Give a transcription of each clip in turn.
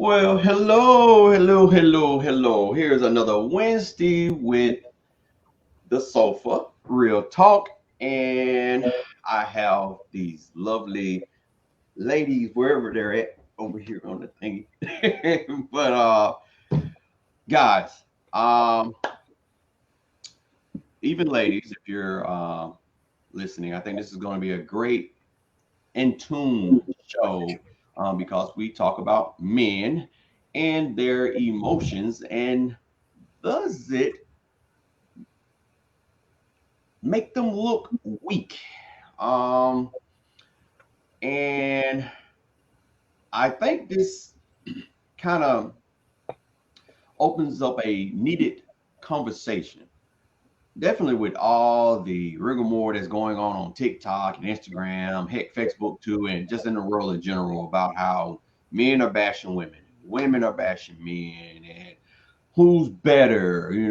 Well, hello. Here's another Wednesday with the Sofa Real Talk, and I have these lovely ladies wherever they're at over here on the thingy. But guys, um, even ladies, if you're listening, I think this is going to be a great in tune show because we talk about men and their emotions and does it make them look weak? Um, and I think this kind of opens up a needed conversation. Definitely with all the rigmarole that's going on TikTok and Instagram, heck, Facebook too, and just in the world in general about how men are bashing women are bashing men, and who's better, you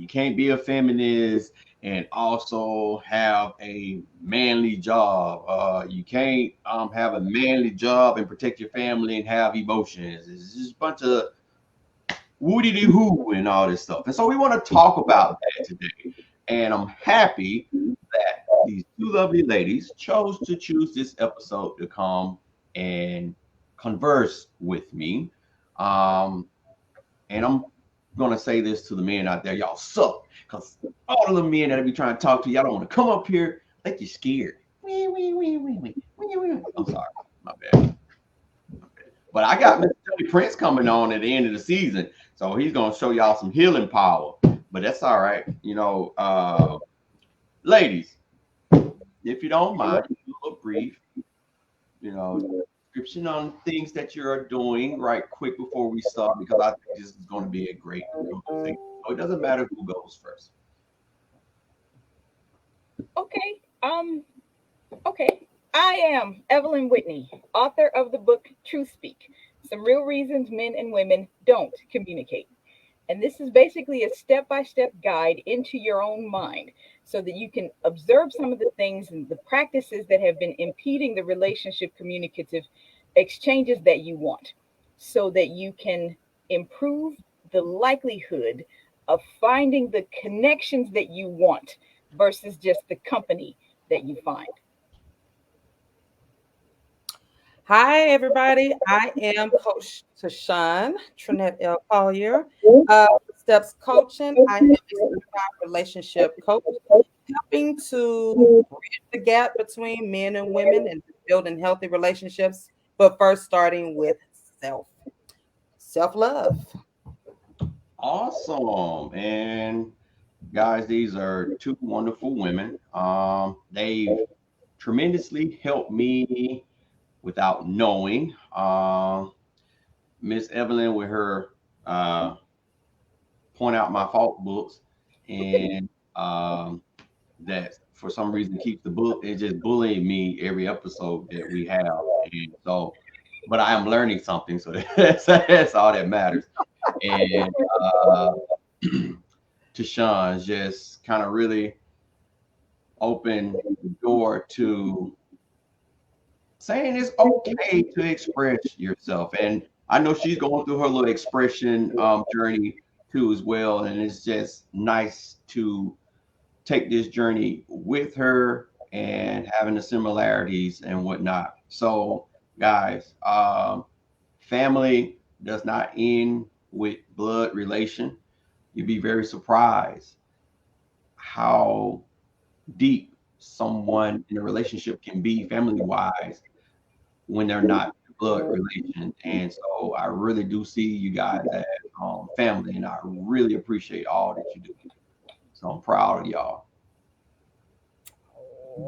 can't be a feminist and also have a manly job. You can't have a manly job and protect your family and have emotions. It's just a bunch of woody dee hoo and all this stuff. And so we want to talk about that today. And I'm happy that these two lovely ladies chose to choose this episode to come and converse with me. Um, and I'm gonna say this to the men out there, y'all suck. Cause all of the men that I be trying to talk to, y'all don't want to come up here like you're scared. I'm sorry, my bad. But I got Mr. Johnny Prince coming on at the end of the season, so he's gonna show y'all some healing power. But that's all right, ladies. If you don't mind, a little brief, description on things that you're doing right quick before we start, because I think this is going to be a great conversation. So it doesn't matter who goes first. Okay. Okay. I am Evelyn Whitney, author of the book TruthSpeak: Some Real Reasons Men and Women Don't Communicate. And this is basically a step-by-step guide into your own mind so that you can observe some of the things and the practices that have been impeding the relationship communicative exchanges that you want, so that you can improve the likelihood of finding the connections that you want versus just the company that you find. Hi, everybody. I am Coach Tashon, Trinette L. Collier. Steps Coaching. I am a certified relationship coach, helping to bridge the gap between men and women and building healthy relationships. But first, starting with self love. Awesome. And guys, these are two wonderful women. They've tremendously helped me without knowing. Miss Evelyn with her uh, point out my fault books, and that for some reason keeps the book. It just bullying me every episode that we have, and so. But I am learning something, so that's all that matters. And Tashon's just kind of really opened the door to saying it's okay to express yourself. And I know she's going through her little expression journey too as well. And it's just nice to take this journey with her and having the similarities and whatnot. So, guys, family does not end with blood relation. You'd be very surprised how deep someone in a relationship can be family wise when they're not blood relation. And so I really do see you guys as family, and I really appreciate all that you do. So I'm proud of y'all.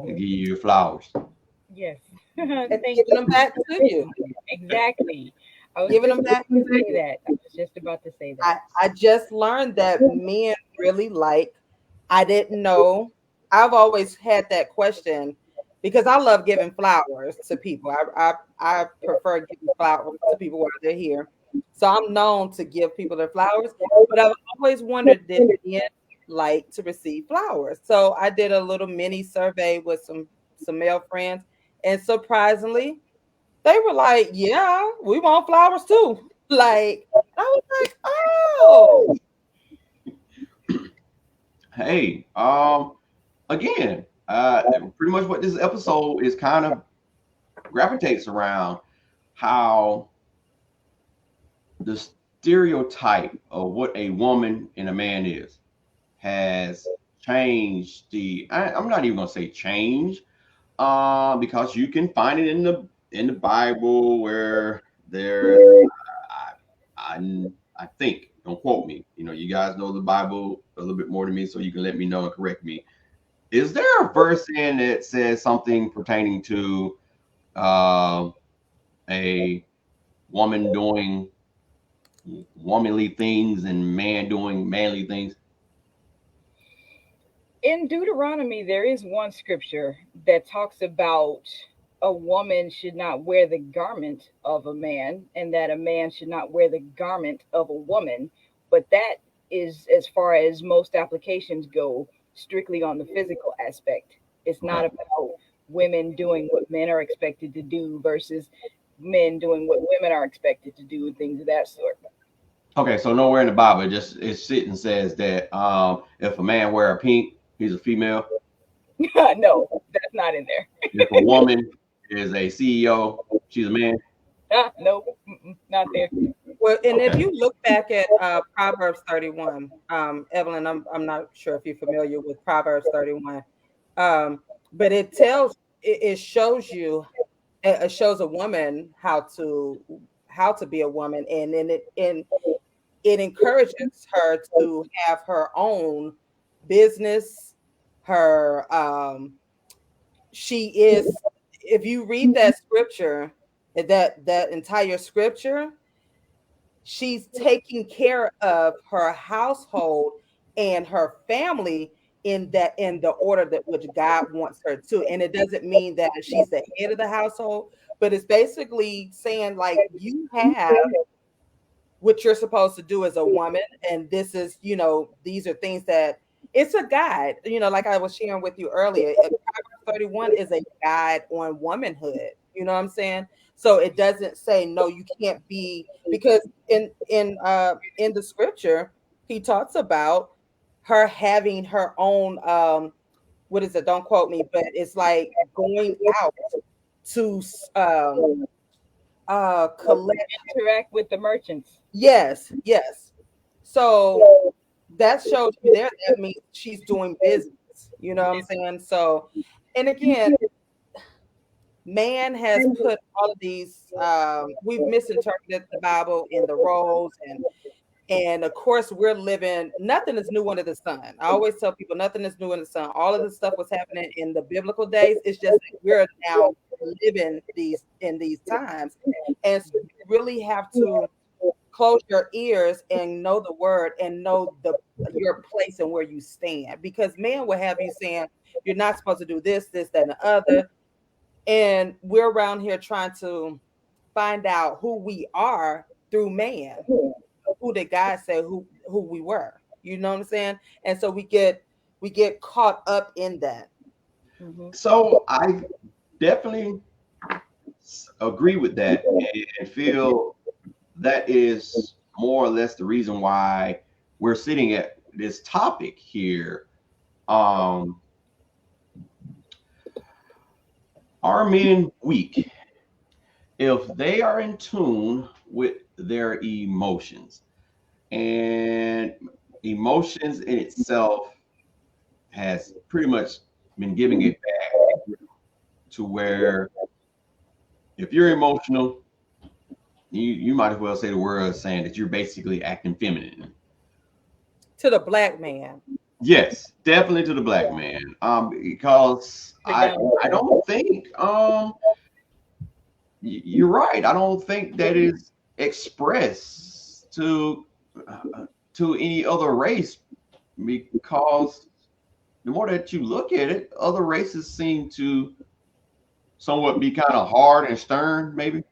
I give you your flowers. Yes. And Thank giving them you. back to you. Exactly. I was Giving just them back about to to say you. that. I was just about to say that. I just learned that men really like, I didn't know. I've always had that question because I love giving flowers to people. I prefer giving flowers to people while they're here. So I'm known to give people their flowers, but I've always wondered, did men like to receive flowers? So I did a little mini survey with some male friends, and surprisingly, They were like, yeah, we want flowers too. Like, I was like, oh, Hey, again, pretty much what this episode is kind of gravitates around how the stereotype of what a woman and a man is has changed. I'm not even gonna say change, because you can find it in the Bible where there, I think, don't quote me. You know, you guys know the Bible a little bit more than me, so you can let me know and correct me. Is there a verse in that says something pertaining to uh, a woman doing womanly things and man doing manly things? In Deuteronomy, there is one scripture that talks about a woman should not wear the garment of a man and that a man should not wear the garment of a woman. But that is, as far as most applications go, strictly on the physical aspect. It's not Okay. about women doing what men are expected to do versus men doing what women are expected to do and things of that sort. Okay, so nowhere in the Bible it sit and says that if a man wear a pink, he's a female. No, that's not in there. If a woman is a CEO, she's a man. No, not there. well, and if Okay. you look back at Proverbs 31, Evelyn, I'm not sure if you're familiar with Proverbs 31, but it shows you, it shows a woman how to be a woman, and then it encourages her to have her own business. Her she is, if you read that scripture, that entire scripture, she's taking care of her household and her family in the order that which God wants her to. And it doesn't mean that she's the head of the household, but it's basically saying like you have what you're supposed to do as a woman, and this is, these are things that, it's a guide, like I was sharing with you earlier. Proverbs 31 is a guide on womanhood, you know what I'm saying? So it doesn't say no, you can't be, because in the scripture he talks about her having her own, what is it, don't quote me, but it's like going out to collect. Interact with the merchants. Yes, yes. So that shows you there, that means she's doing business. You know what I'm saying? So, and again, man has put all of these, we've misinterpreted the Bible in the roles, and of course we're living, nothing is new under the sun. I always tell people nothing is new under the sun. All of this stuff was happening in the biblical days. It's just that we're now living these times. And so you really have to close your ears and know the word and know your place and where you stand, because man will have you saying you're not supposed to do this, that, and the other. And we're around here trying to find out who we are through man. Who did God say who we were? You know what I'm saying? And so we get caught up in that. Mm-hmm. So I definitely agree with that and feel that is more or less the reason why we're sitting at this topic here. Um, are men weak if they are in tune with their emotions? And emotions in itself has pretty much been giving it back to where if you're emotional, you might as well say the word saying that you're basically acting feminine. To the black man. Yes, definitely to the black man. Because I don't think you're right. I don't think that is expressed to any other race, because the more that you look at it, other races seem to somewhat be kind of hard and stern, maybe.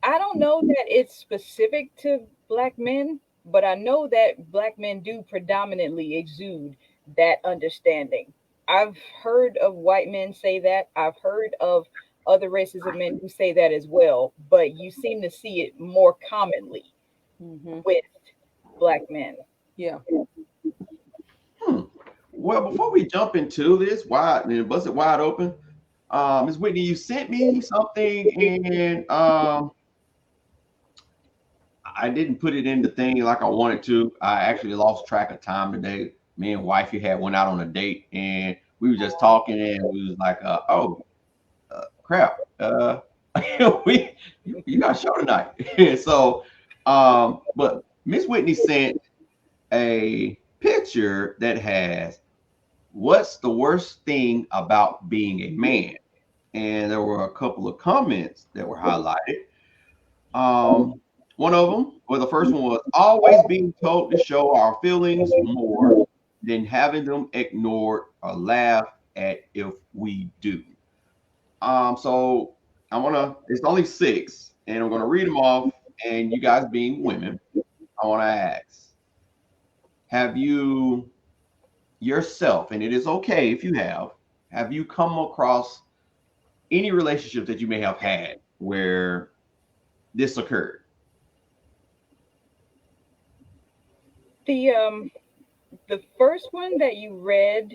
I don't know that it's specific to black men, but I know that black men do predominantly exude that understanding. I've heard of white men say that. I've heard of other races of men who say that as well, but you seem to see it more commonly with Black men. Yeah. Hmm. Well, before we jump into this wide and bust it wide open, Ms. Whitney, you sent me something, and I didn't put it in the thing like I wanted to. I actually lost track of time today. Me and wifey had went out on a date, and we were just talking, and we was like, crap, we you got a show tonight. So, but Miss Whitney sent a picture that has what's the worst thing about being a man, and there were a couple of comments that were highlighted. One of them, well, the first one was always being told to show our feelings more than having them ignored or laugh at if we do. So I wanna, it's only six, and I'm gonna read them off. And you guys being women, I wanna ask, have you yourself, and it is okay if you have you come across any relationship that you may have had where this occurred? The first one that you read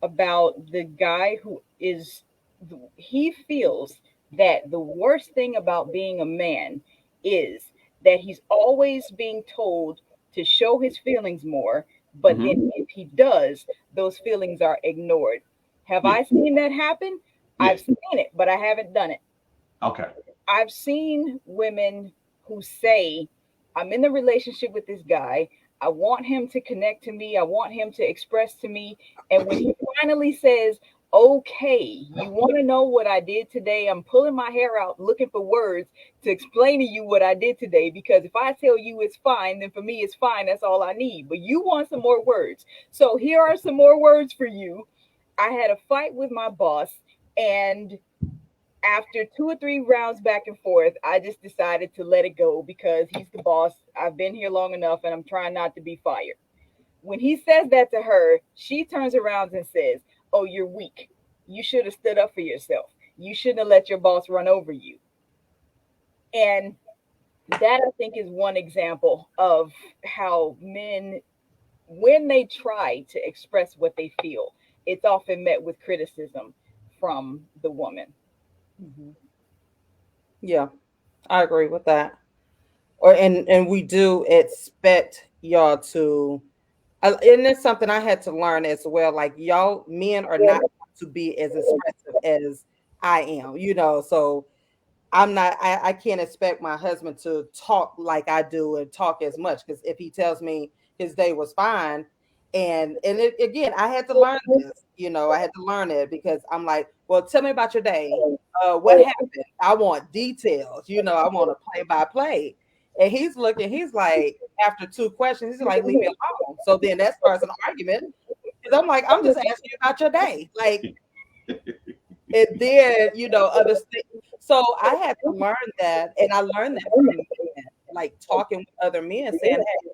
about the guy who is, he feels that the worst thing about being a man is that he's always being told to show his feelings more, but Mm-hmm. then if he does, those feelings are ignored. Have Yeah. I seen that happen? Yeah. I've seen it, but I haven't done it. Okay. I've seen women who say, I'm in a relationship with this guy. I want him to connect to me. I want him to express to me. And when he finally says, okay, you want to know what I did today? I'm pulling my hair out looking for words to explain to you what I did today. Because if I tell you it's fine, then for me it's fine. That's all I need. But you want some more words. So here are some more words for you. I had a fight with my boss, and after 2 or 3 rounds back and forth, I just decided to let it go because he's the boss. I've been here long enough and I'm trying not to be fired. When he says that to her, she turns around and says, oh, you're weak. You should have stood up for yourself. You shouldn't have let your boss run over you. And that, I think, is one example of how men, when they try to express what they feel, it's often met with criticism from the woman. Yeah, I agree with that. And we do expect y'all to, and it's something I had to learn as well. Like, y'all men are not to be as expressive as I am, so I'm not, I can't expect my husband to talk like I do and talk as much, because if he tells me his day was fine, and it, again, I had to learn this, I had to learn it, because I'm like, well, tell me about your day. What happened? I want details, I want to play by play. And he's looking, he's like, after 2 questions, he's like, leave me alone. So then that starts an argument, because I'm like, I'm just asking you about your day. Like, and then, understand. So I had to learn that, and I learned that from men, like talking with other men, saying, hey,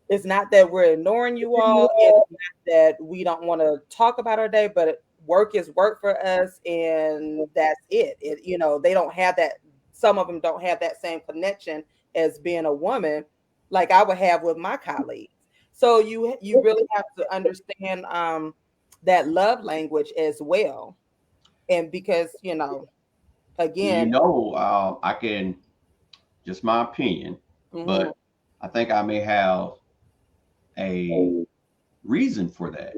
it's not that we're ignoring you all, it's not that we don't want to talk about our day, but work is work for us, and that's it. They don't have that, some of them don't have that same connection as being a woman like I would have with my colleagues. So you really have to understand that love language as well. And because, again, I can, just my opinion, mhm, but I think I may have a reason for that.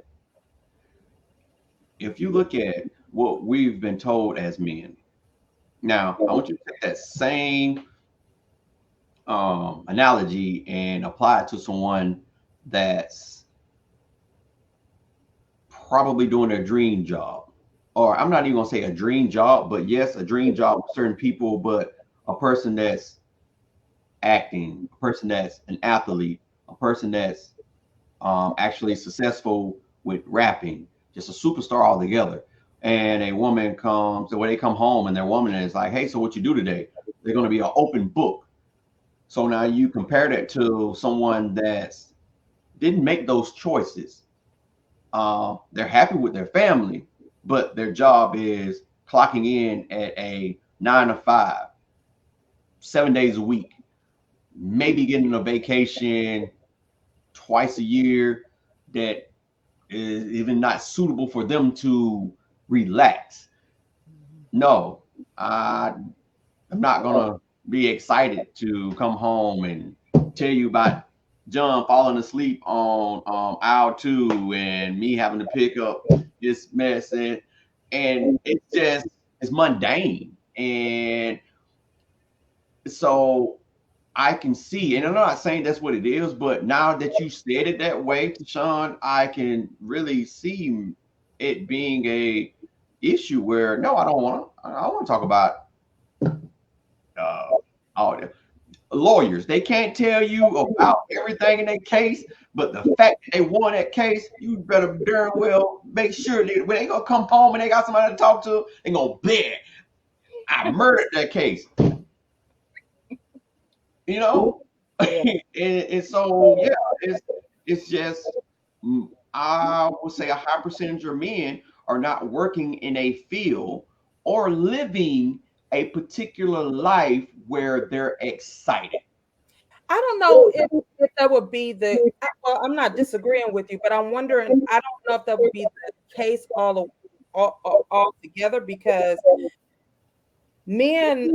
If you look at what we've been told as men, now I want you to take that same analogy and apply it to someone that's probably doing a dream job. Or I'm not even gonna say a dream job, but yes, a dream job for certain people, but a person that's acting, a person that's an athlete, a person that's actually successful with rapping, just a superstar altogether. And a woman comes, the way they come home, and their woman is like, hey, so what you do today? They're going to be an open book. So now you compare that to someone that's didn't make those choices. They're happy with their family, but their job is clocking in at a 9 to 5, 7 days a week, maybe getting a vacation twice a year that is even not suitable for them to relax. No, I'm not gonna be excited to come home and tell you about John falling asleep on aisle 2 and me having to pick up this mess, and it's mundane. And so I can see, and I'm not saying that's what it is, but now that you said it that way, Tashon, I can really see it being a issue where no, I don't want to. I want to talk about uh, all the lawyers. They can't tell you about everything in their case, but the fact that they won that case, you better darn well make sure that when they gonna come home and they got somebody to talk to, they gonna bet I murdered that case. You know, and so yeah, it's just I would say a high percentage of men are not working in a field or living a particular life where they're excited. I don't know if that would be well, I'm not disagreeing with you, but I'm wondering, I don't know if that would be the case all together, because men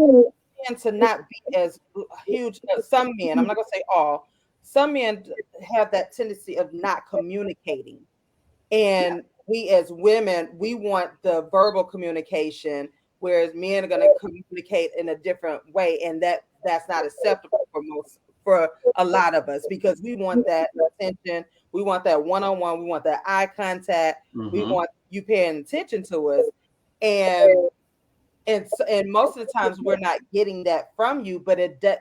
tend to not be as huge as some men. I'm not going to say all. Some men have that tendency of not communicating. And we as women, we want the verbal communication, whereas men are going to communicate in a different way. And that's not acceptable for a lot of us, because we want that attention. We want that one-on-one. We want that eye contact. We want you paying attention to us. And most of the times we're not getting that from you,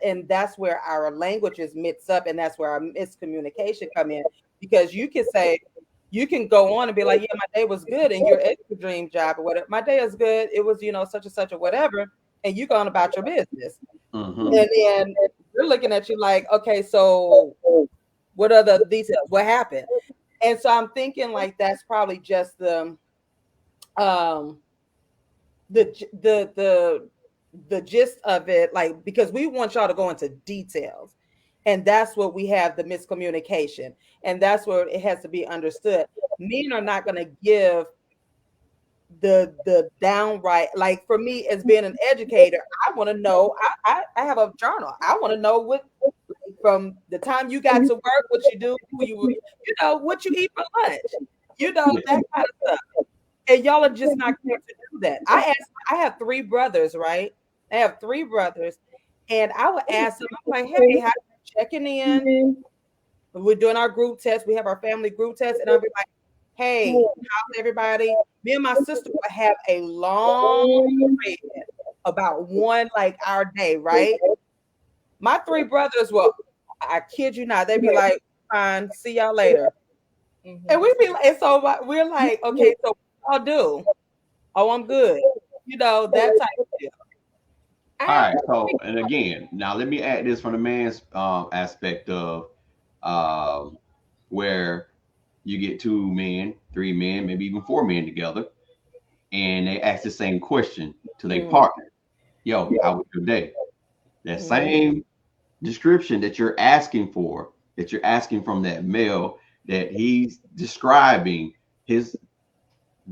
and that's where our languages mix up, and that's where our miscommunication come in, because you can go on and be like, yeah, my day was good, and you're at your dream job or whatever. My day is good. It was, such and such or whatever, and you going about your business. And then we're looking at you like, okay, so what are the details? What happened? And so I'm thinking like that's probably just the gist of it, like, because we want y'all to go into details, and that's what we have the miscommunication, and that's where it has to be understood. Men are not going to give the downright, like, for me as being an educator, I want to know, I have a journal. I want to know what, from the time you got to work, what you do, what you eat for lunch, that kind of stuff. And y'all are just not going to do that. I have 3 brothers, right? I have 3 brothers, and I would ask them, I'm like, hey, how you checking in? We're doing our group test. We have our family group test, and I'll be like, hey, how's everybody? Me and my sister would have a long thread about our day, right? My 3 brothers will, I kid you not, they'd be like, fine, see y'all later. And we'd be like, and so we're like, okay, so I'll do. Oh, I'm good. That type of deal. All right. So, and again, now let me add this from the man's aspect of where you get 2 men, 3 men, maybe even 4 men together, and they ask the same question to their partner. Yo, how was your day? That same description that you're asking for, that you're asking from that male, that he's describing his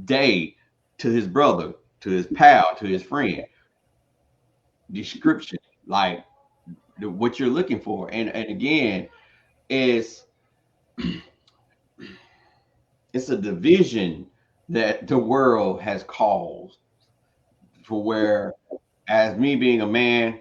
day to his brother, to his pal, to his friend. Description, like what you're looking for. And again, it's a division that the world has caused, for where, as me being a man,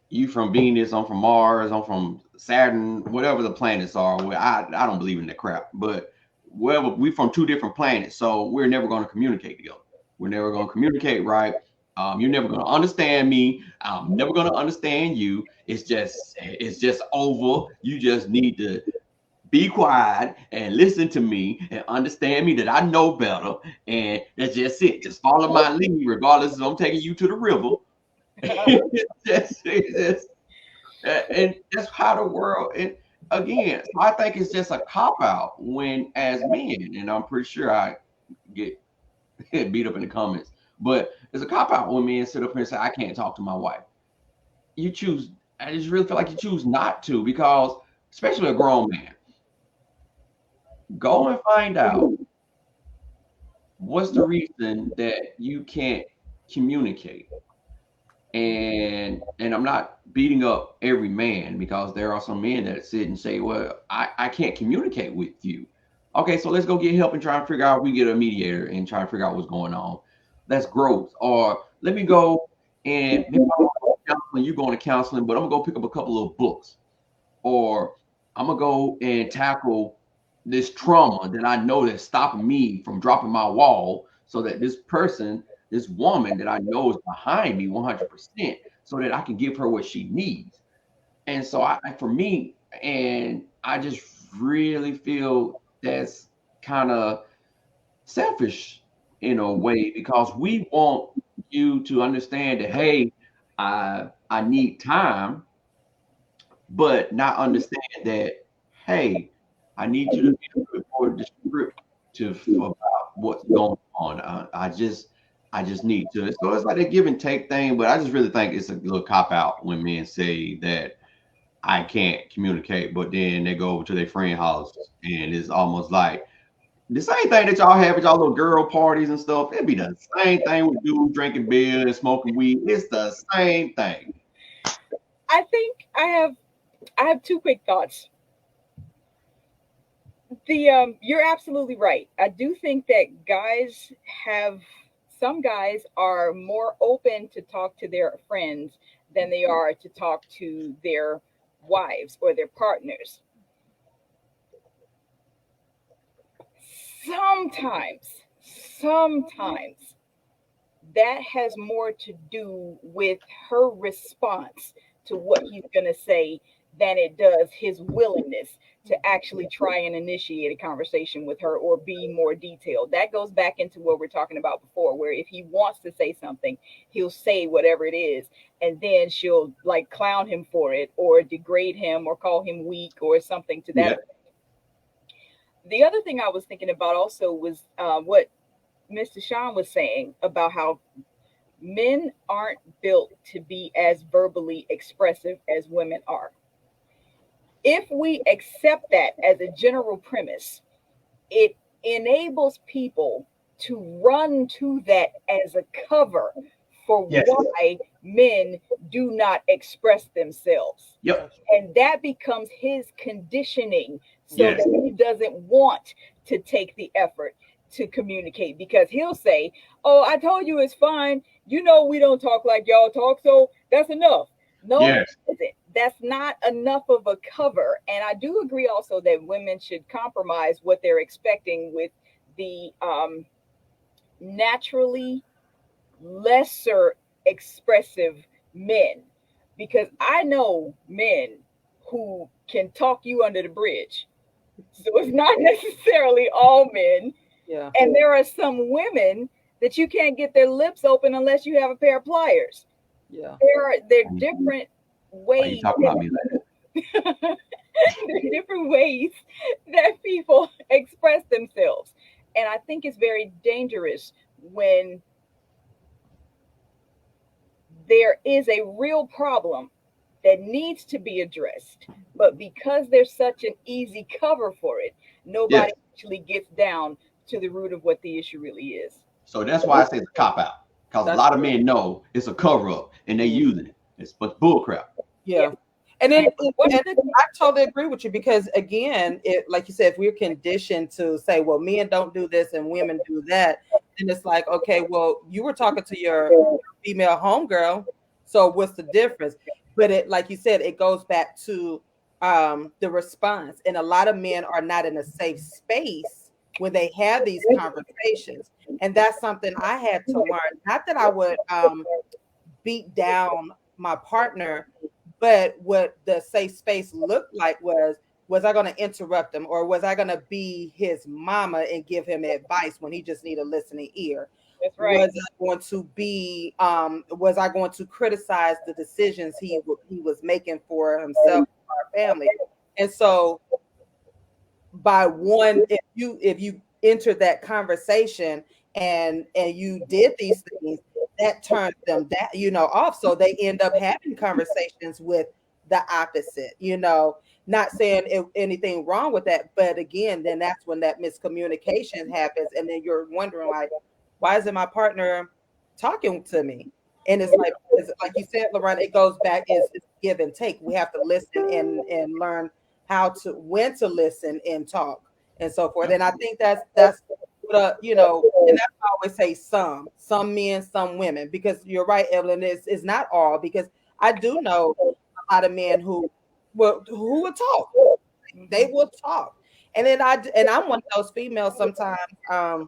you from Venus, I'm from Mars, I'm from Saturn, whatever the planets are. I don't believe in that crap, but we from 2 different planets, so we're never going to communicate together. We're never going to communicate right. You're never going to understand me. I'm never going to understand you. It's just over. You just need to be quiet and listen to me and understand me, that I know better. And that's just it. Just follow my lead, regardless if I'm taking you to the river. And that's how the world. And again, I think it's just a cop out when, as men, and I'm pretty sure I get beat up in the comments But it's a cop out when men sit up here and say, I can't talk to my wife. You choose, I just really feel like you choose not to, because especially a grown man, go and find out what's the reason that you can't communicate. And I'm not beating up every man, because there are some men that sit and say, well, I can't communicate with you. Okay, so let's go get help and try and figure out, we get a mediator and try and figure out what's going on. That's growth. Or let me go and maybe I'm going to counseling, you going to counseling, but I'm gonna go pick up a couple of books. Or I'm gonna go and tackle this trauma that I know that's stopping me from dropping my wall, so that this person, this woman that I know is behind me 100%, so that I can give her what she needs. And so for me, and I just really feel that's kind of selfish in a way, because we want you to understand that, hey, I need time, but not understand that, hey, I need you to be a bit more descriptive about what's going on. I just need to. So it's like a give and take thing, but I just really think it's a little cop out when men say that I can't communicate, but then they go over to their friend house and it's almost like the same thing that y'all have at y'all little girl parties and stuff. It'd be the same thing with dudes drinking beer and smoking weed. It's the same thing. I think I have two quick thoughts. You're absolutely right. I do think that have some guys are more open to talk to their friends than they are to talk to their wives or their partners. Sometimes, sometimes that has more to do with her response to what he's going to say than it does his willingness to actually try and initiate a conversation with her or be more detailed. That goes back into what we're talking about before, where if he wants to say something, he'll say whatever it is, and then she'll like clown him for it or degrade him or call him weak or something to that Yeah. effect. The other thing I was thinking about also was what Mr. Sean was saying about how men aren't built to be as verbally expressive as women are. If we accept that as a general premise, it enables people to run to that as a cover for Yes. why men do not express themselves. Yep. And that becomes his conditioning, so Yes. that he doesn't want to take the effort to communicate, because he'll say, oh, I told you it's fine. You know, we don't talk like y'all talk, so that's enough. No, Yes. it isn't. That's not enough of a cover. And I do agree also that women should compromise what they're expecting with the naturally lesser expressive men, because I know men who can talk you under the bridge. So it's not necessarily all men. Yeah. And there are some women that you can't get their lips open unless you have a pair of pliers. Yeah. There are different Why you ways. talking about me like that? There are different ways that people express themselves. And I think it's very dangerous when there is a real problem that needs to be addressed, but because there's such an easy cover for it, nobody Yes. actually gets down to the root of what the issue really is. So that's why I say it's a cop out, because a That's lot of men know it's a cover up and they using it. It's but bull crap. Yeah. And then What's and the I totally agree with you, because again, it, like you said, if we're conditioned to say, well, men don't do this and women do that, then it's like, okay, well, you were talking to your female homegirl, so what's the difference? But it, like you said, it goes back to the response, and a lot of men are not in a safe space when they have these conversations, and that's something I had to learn. Not that I would beat down my partner, but what the safe space looked like was I going to interrupt him, or was I going to be his mama and give him advice when he just need a listening ear? That's right. Was I going to be was I going to criticize the decisions he was making for himself, for our family? And so by one, if you enter that conversation and you did these things, that turns them that off. So they end up having conversations with the opposite, not saying anything wrong with that, but again, then that's when that miscommunication happens, and then you're wondering like, why isn't my partner talking to me? And it's like you said, LaRon, it goes back, it's give and take. We have to listen and learn when to listen and talk and so forth. And I think that's what and that's why I always say some men, some women, because you're right, Evelyn, it's not all, because I do know a lot of men who will talk. They will talk. And then I'm one of those females sometimes, I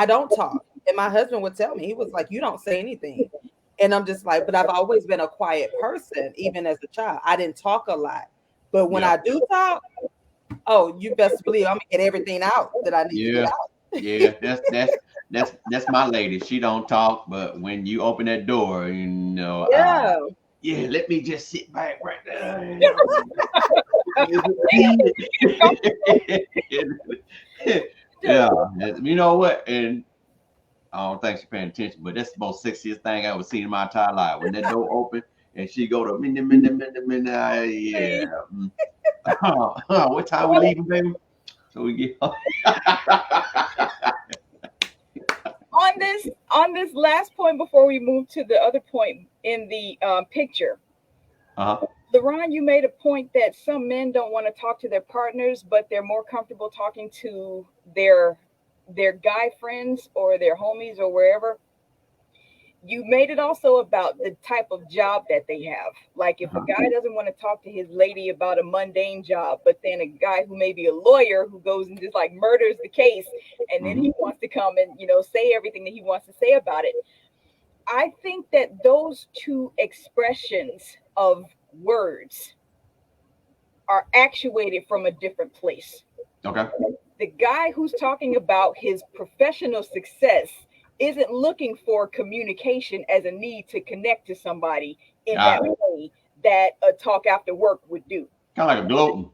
don't talk. And my husband would tell me, he was like, you don't say anything. And I'm just like, but I've always been a quiet person, even as a child. I didn't talk a lot. But when I do talk, oh, you best believe I'm gonna get everything out that I need to get out. Yeah, that's my lady. She don't talk, but when you open that door, let me just sit back right there. Yeah, you know what? And I don't think she's paying attention, but that's the most sexiest thing I ever seen in my entire life. When that door open and she go to what time we leaving, baby? So we get on this last point before we move to the other point in the picture. LaRon, you made a point that some men don't want to talk to their partners, but they're more comfortable talking to their guy friends or their homies or wherever. You made it also about the type of job that they have. Like if a guy doesn't want to talk to his lady about a mundane job, but then a guy who may be a lawyer who goes and just like murders the case, and then he wants to come and, say everything that he wants to say about it. I think that those two expressions of words are actuated from a different place. Okay. The guy who's talking about his professional success isn't looking for communication as a need to connect to somebody in that way that a talk after work would do. Kind of like a gloating.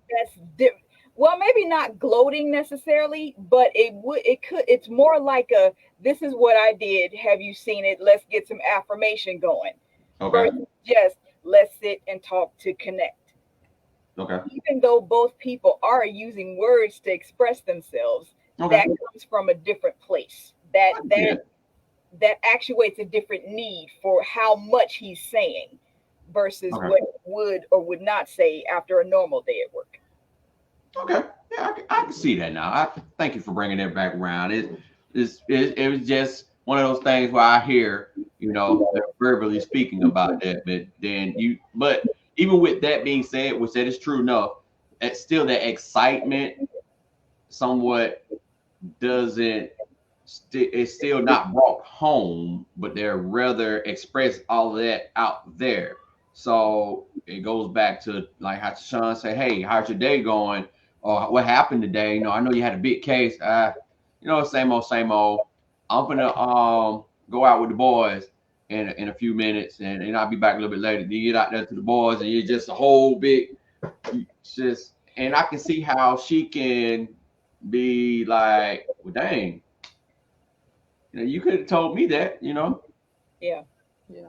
Well, maybe not gloating necessarily, but it's more like a, this is what I did. Have you seen it? Let's get some affirmation going. Okay. Versus just let's sit and talk to connect. Okay. Even though both people are using words to express themselves, that comes from a different place. That actuates a different need for how much he's saying versus what he would or would not say after a normal day at work. Okay, yeah, I can see that now. I thank you for bringing that back around. It was just one of those things where I hear, they're verbally speaking about that, but even with that being said, which that is true enough, it's still that excitement somewhat it's still not brought home, but they're rather express all of that out there. So it goes back to like how Tashon say, hey, how's your day going? Or what happened today? I know you had a big case. Same old. I'm gonna go out with the boys in a few minutes, and I'll be back a little bit later. You get out there to the boys, and you're just a whole big, and I can see how she can be like, well, dang, you could have told me that, Yeah.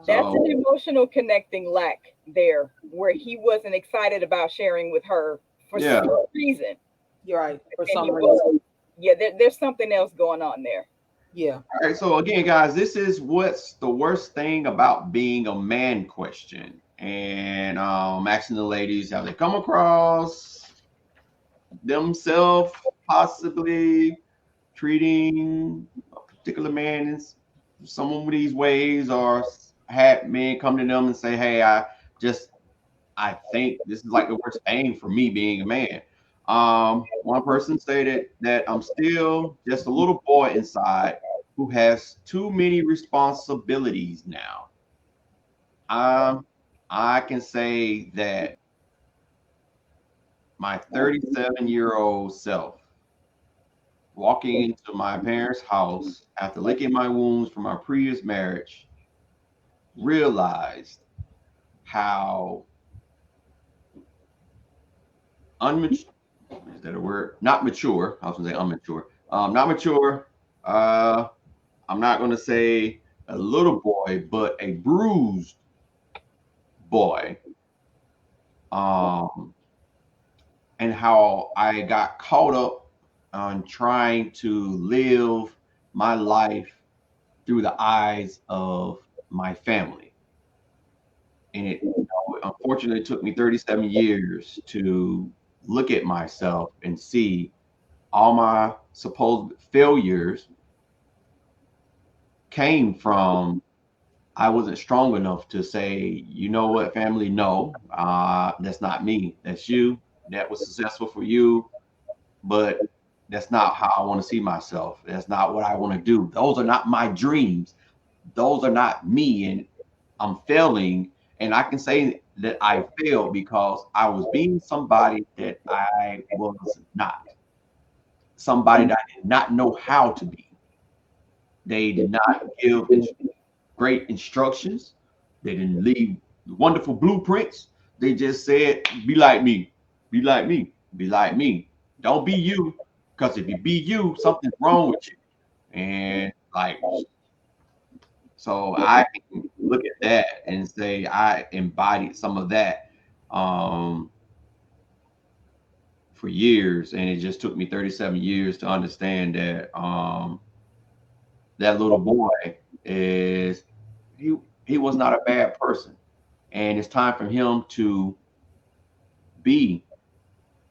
That's an emotional connecting lack there, where he wasn't excited about sharing with her for some reason. You're right. For some reason. Yeah, there's something else going on there. Yeah. All right. So again, guys, this is what's the worst thing about being a man question. And asking the ladies how they come across themselves possibly treating a particular man in some of these ways, or had men come to them and say, hey, I think this is like the worst thing for me being a man. One person stated that I'm still just a little boy inside who has too many responsibilities now. I can say that my 37-year-old self walking into my parents' house after licking my wounds from my previous marriage realized how unmature, is that a word? Not mature. I was gonna say unmature. Not mature. I'm not going to say a little boy, but a bruised boy. Um, and how I got caught up on trying to live my life through the eyes of my family. And it, unfortunately, took me 37 years to look at myself and see all my supposed failures came from I wasn't strong enough to say, you know what, family, no, that's not me. That's you. That was successful for you, but that's not how I want to see myself. That's not what I want to do. Those are not my dreams. Those are not me. And I'm failing. And I can say that I failed because I was being somebody that I was not, somebody that I did not know how to be. They did not give great instructions. They didn't leave wonderful blueprints. They just said, be like me, be like me, be like me. Don't be you, because if you be you, something's wrong with you. And like, so I can look at that and say I embodied some of that um, for years, and it just took me 37 years to understand that that little boy is he he was not a bad person, and it's time for him to be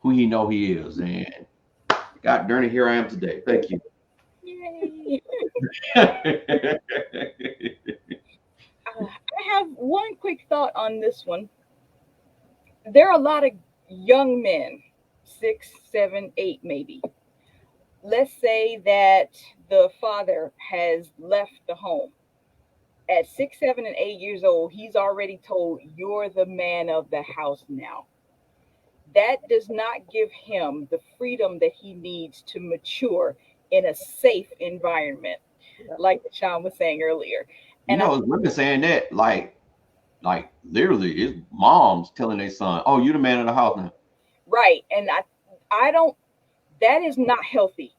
who he know he is. And God darn it, here I am today. Thank you. Yay. I have one quick thought on this one. There are a lot of young men, 6, 7, 8, maybe. Let's say that the father has left the home. At 6, 7, and 8 years old, he's already told you're the man of the house now. That does not give him the freedom that he needs to mature in a safe environment, like Sean was saying earlier. You And I, know, women saying that like literally, it's moms telling their son, "Oh, you the man of the house now." right, and I don't. That is not healthy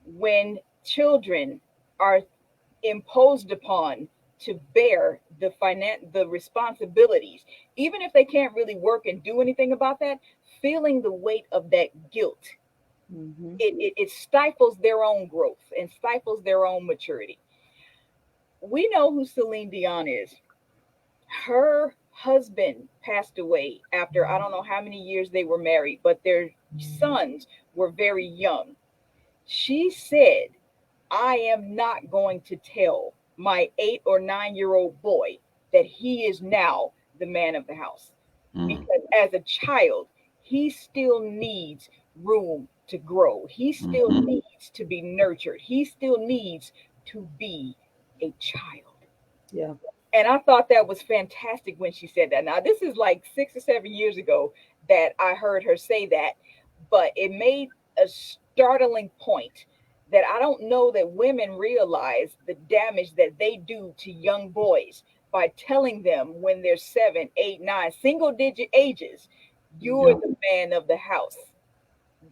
when children are imposed upon to bear the responsibilities, even if they can't really work and do anything about that. Feeling the weight of that guilt, Mm-hmm. it stifles their own growth and stifles their own maturity. We know who Celine Dion is. Her husband passed away after I don't know how many years they were married, but their sons were very young. She said, I am not going to tell my 8 or 9 year old boy that he is now the man of the house. Mm, Because as a child, he still needs room to grow. He still mm-hmm. needs to be nurtured. He still needs to be a child. Yeah. And I thought that was fantastic when she said that. Now, this is like 6 or 7 years ago that I heard her say that, but it made a startling point that I don't know that women realize the damage that they do to young boys by telling them when they're 7, 8, 9, single digit ages, you're Yeah. the man of the house.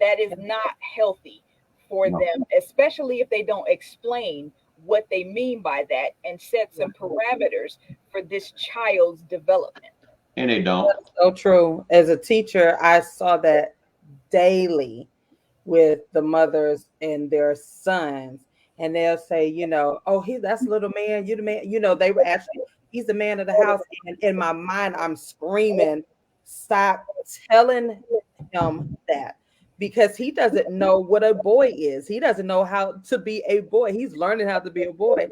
That is not healthy for No. them, especially if they don't explain what they mean by that and set some parameters for this child's development. And they don't. So true. As a teacher, I saw that daily with the mothers and their sons. And they'll say, oh, that's little man, you the man. They were actually, he's the man of the house. And in my mind, I'm screaming, stop telling him that, because he doesn't know what a boy is. He doesn't know how to be a boy. He's learning how to be a boy.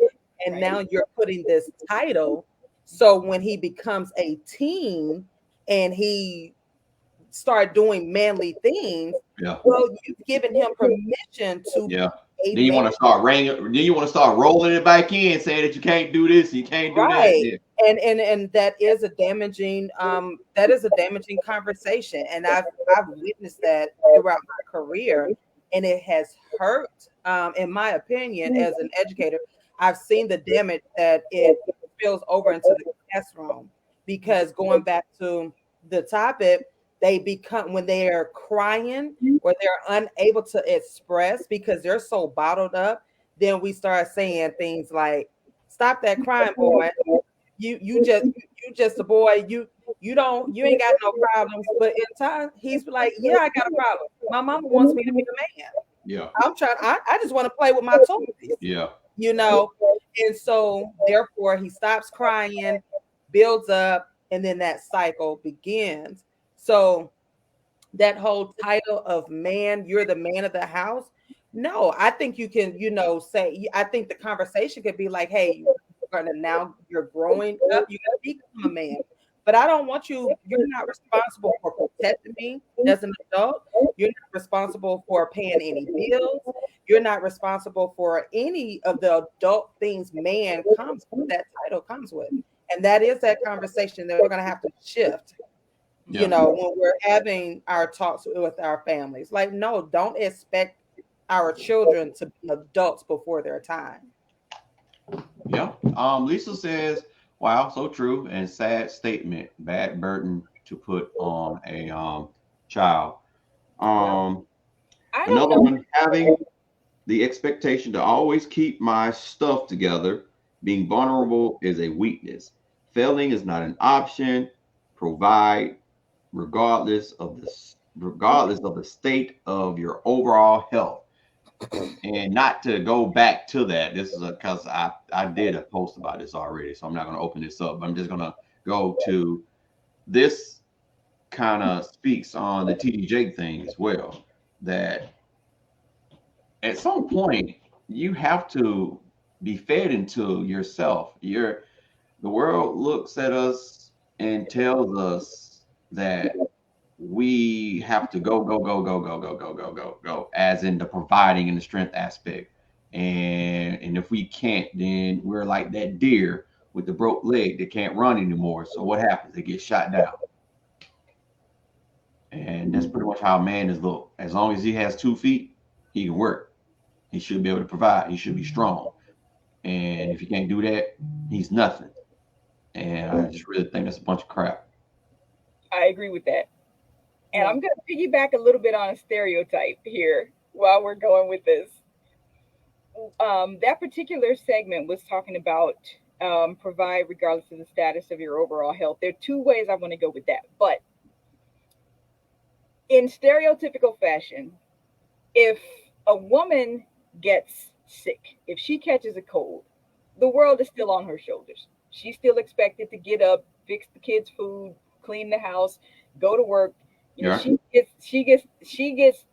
And Right. now you're putting this title. So when he becomes a teen and he start doing manly things, Yeah. well, you've given him permission to Yeah. be a Then you man, want to start ringing. Then you want to start rolling it back in, saying that you can't do this, you can't do that. right? Yeah. And that is a damaging conversation, and I've witnessed that throughout my career, and it has hurt. In my opinion, as an educator, I've seen the damage that it spills over into the classroom, because going back to the topic, they become, when they are crying or they're unable to express because they're so bottled up, then we start saying things like, "Stop that crying, boy. You just a boy. You ain't got no problems." But in time, he's like, "Yeah, I got a problem. My mama wants me to be a man. Yeah. I just want to play with my toys." Yeah. And so therefore he stops crying, builds up, and then that cycle begins. So that whole title of man, you're the man of the house. No, I think you can, say, I think the conversation could be like, hey, you're growing up, you gotta become a man. But I don't want you're not responsible for protecting me as an adult. You're not responsible for paying any bills. You're not responsible for any of the adult things that title comes with. And that is that conversation that we're gonna have to shift, when we're having our talks with our families. Like, no, don't expect our children to be adults before their time. Yeah. Lisa says, wow, so true and sad statement. Bad burden to put on a child. I don't Another know. one, having the expectation to always keep my stuff together. Being vulnerable is a weakness. Failing is not an option. Provide regardless of the state of your overall health. And not to go back to that, this is because I did a post about this already, so I'm not going to open this up. But I'm just going to go to this. Kind of speaks on the TD Jake thing as well. That at some point you have to be fed into yourself. The world looks at us and tells us that we have to go, go, go, go, go, go, go, go, go, go, as in the providing and the strength aspect. And if we can't, then we're like that deer with the broke leg that can't run anymore. So what happens? They get shot down. And that's pretty much how a man is looked. As long as he has 2 feet, he can work. He should be able to provide. He should be strong. And if he can't do that, he's nothing. And I just really think that's a bunch of crap. I agree with that. And I'm going to piggyback a little bit on a stereotype here while we're going with this. That particular segment was talking about provide regardless of the status of your overall health. There are two ways I want to go with that. But in stereotypical fashion, if a woman gets sick, if she catches a cold, the world is still on her shoulders. She's still expected to get up, fix the kids' food, clean the house, go to work. Yeah. She gets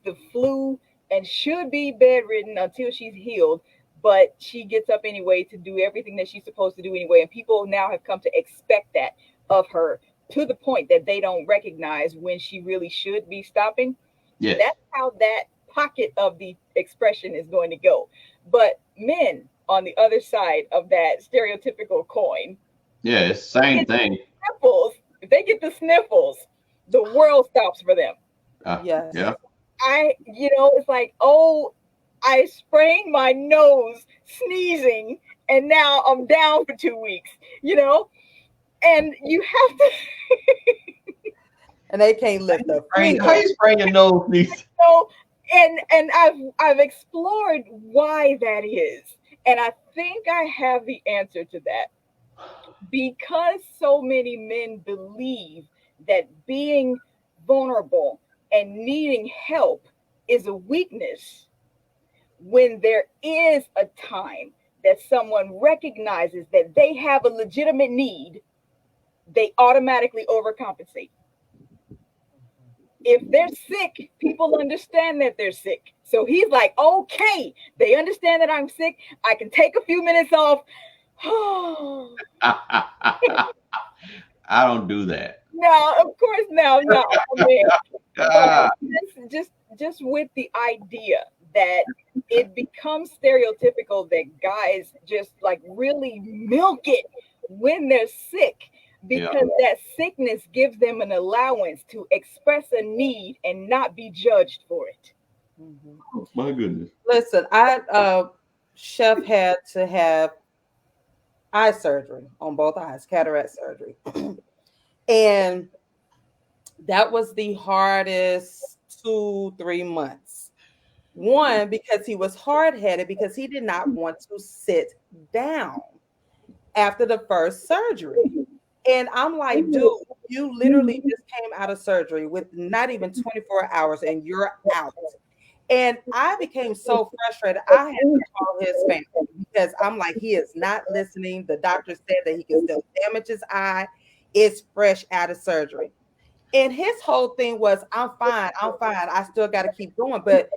the flu and should be bedridden until she's healed, but she gets up anyway to do everything that she's supposed to do anyway. And people now have come to expect that of her, to the point that they don't recognize when she really should be stopping. Yes. That's how that pocket of the expression is going to go. But men on the other side of that stereotypical coin, Yeah, it's the same thing. sniffles, if they get the sniffles, the world stops for them. Yes. Yeah. It's like, oh, I sprained my nose sneezing and now I'm down for 2 weeks, and you have to. And they can't lift a finger. How you sprain your nose, niece? And I've explored why that is. And I think I have the answer to that. Because so many men believe that being vulnerable and needing help is a weakness, when there is a time that someone recognizes that they have a legitimate need, they automatically overcompensate. If they're sick, people understand that they're sick. So he's like, okay, they understand that I'm sick. I can take a few minutes off. I don't do that. No, of course, no. I mean, just with the idea that it becomes stereotypical that guys just like really milk it when they're sick, because that sickness gives them an allowance to express a need and not be judged for it. Mm-hmm. Oh, my goodness. Listen, Chef had to have eye surgery on both eyes, cataract surgery. And that was the hardest 2-3 months One, because he was hard-headed, because he did not want to sit down after the first surgery. And I'm like, dude, you literally just came out of surgery with not even 24 hours and you're out. And I became so frustrated. I had to call his family because I'm like, he is not listening. The doctor said that he can still damage his eye. It's fresh out of surgery. And his whole thing was, I'm fine. I still got to keep going. But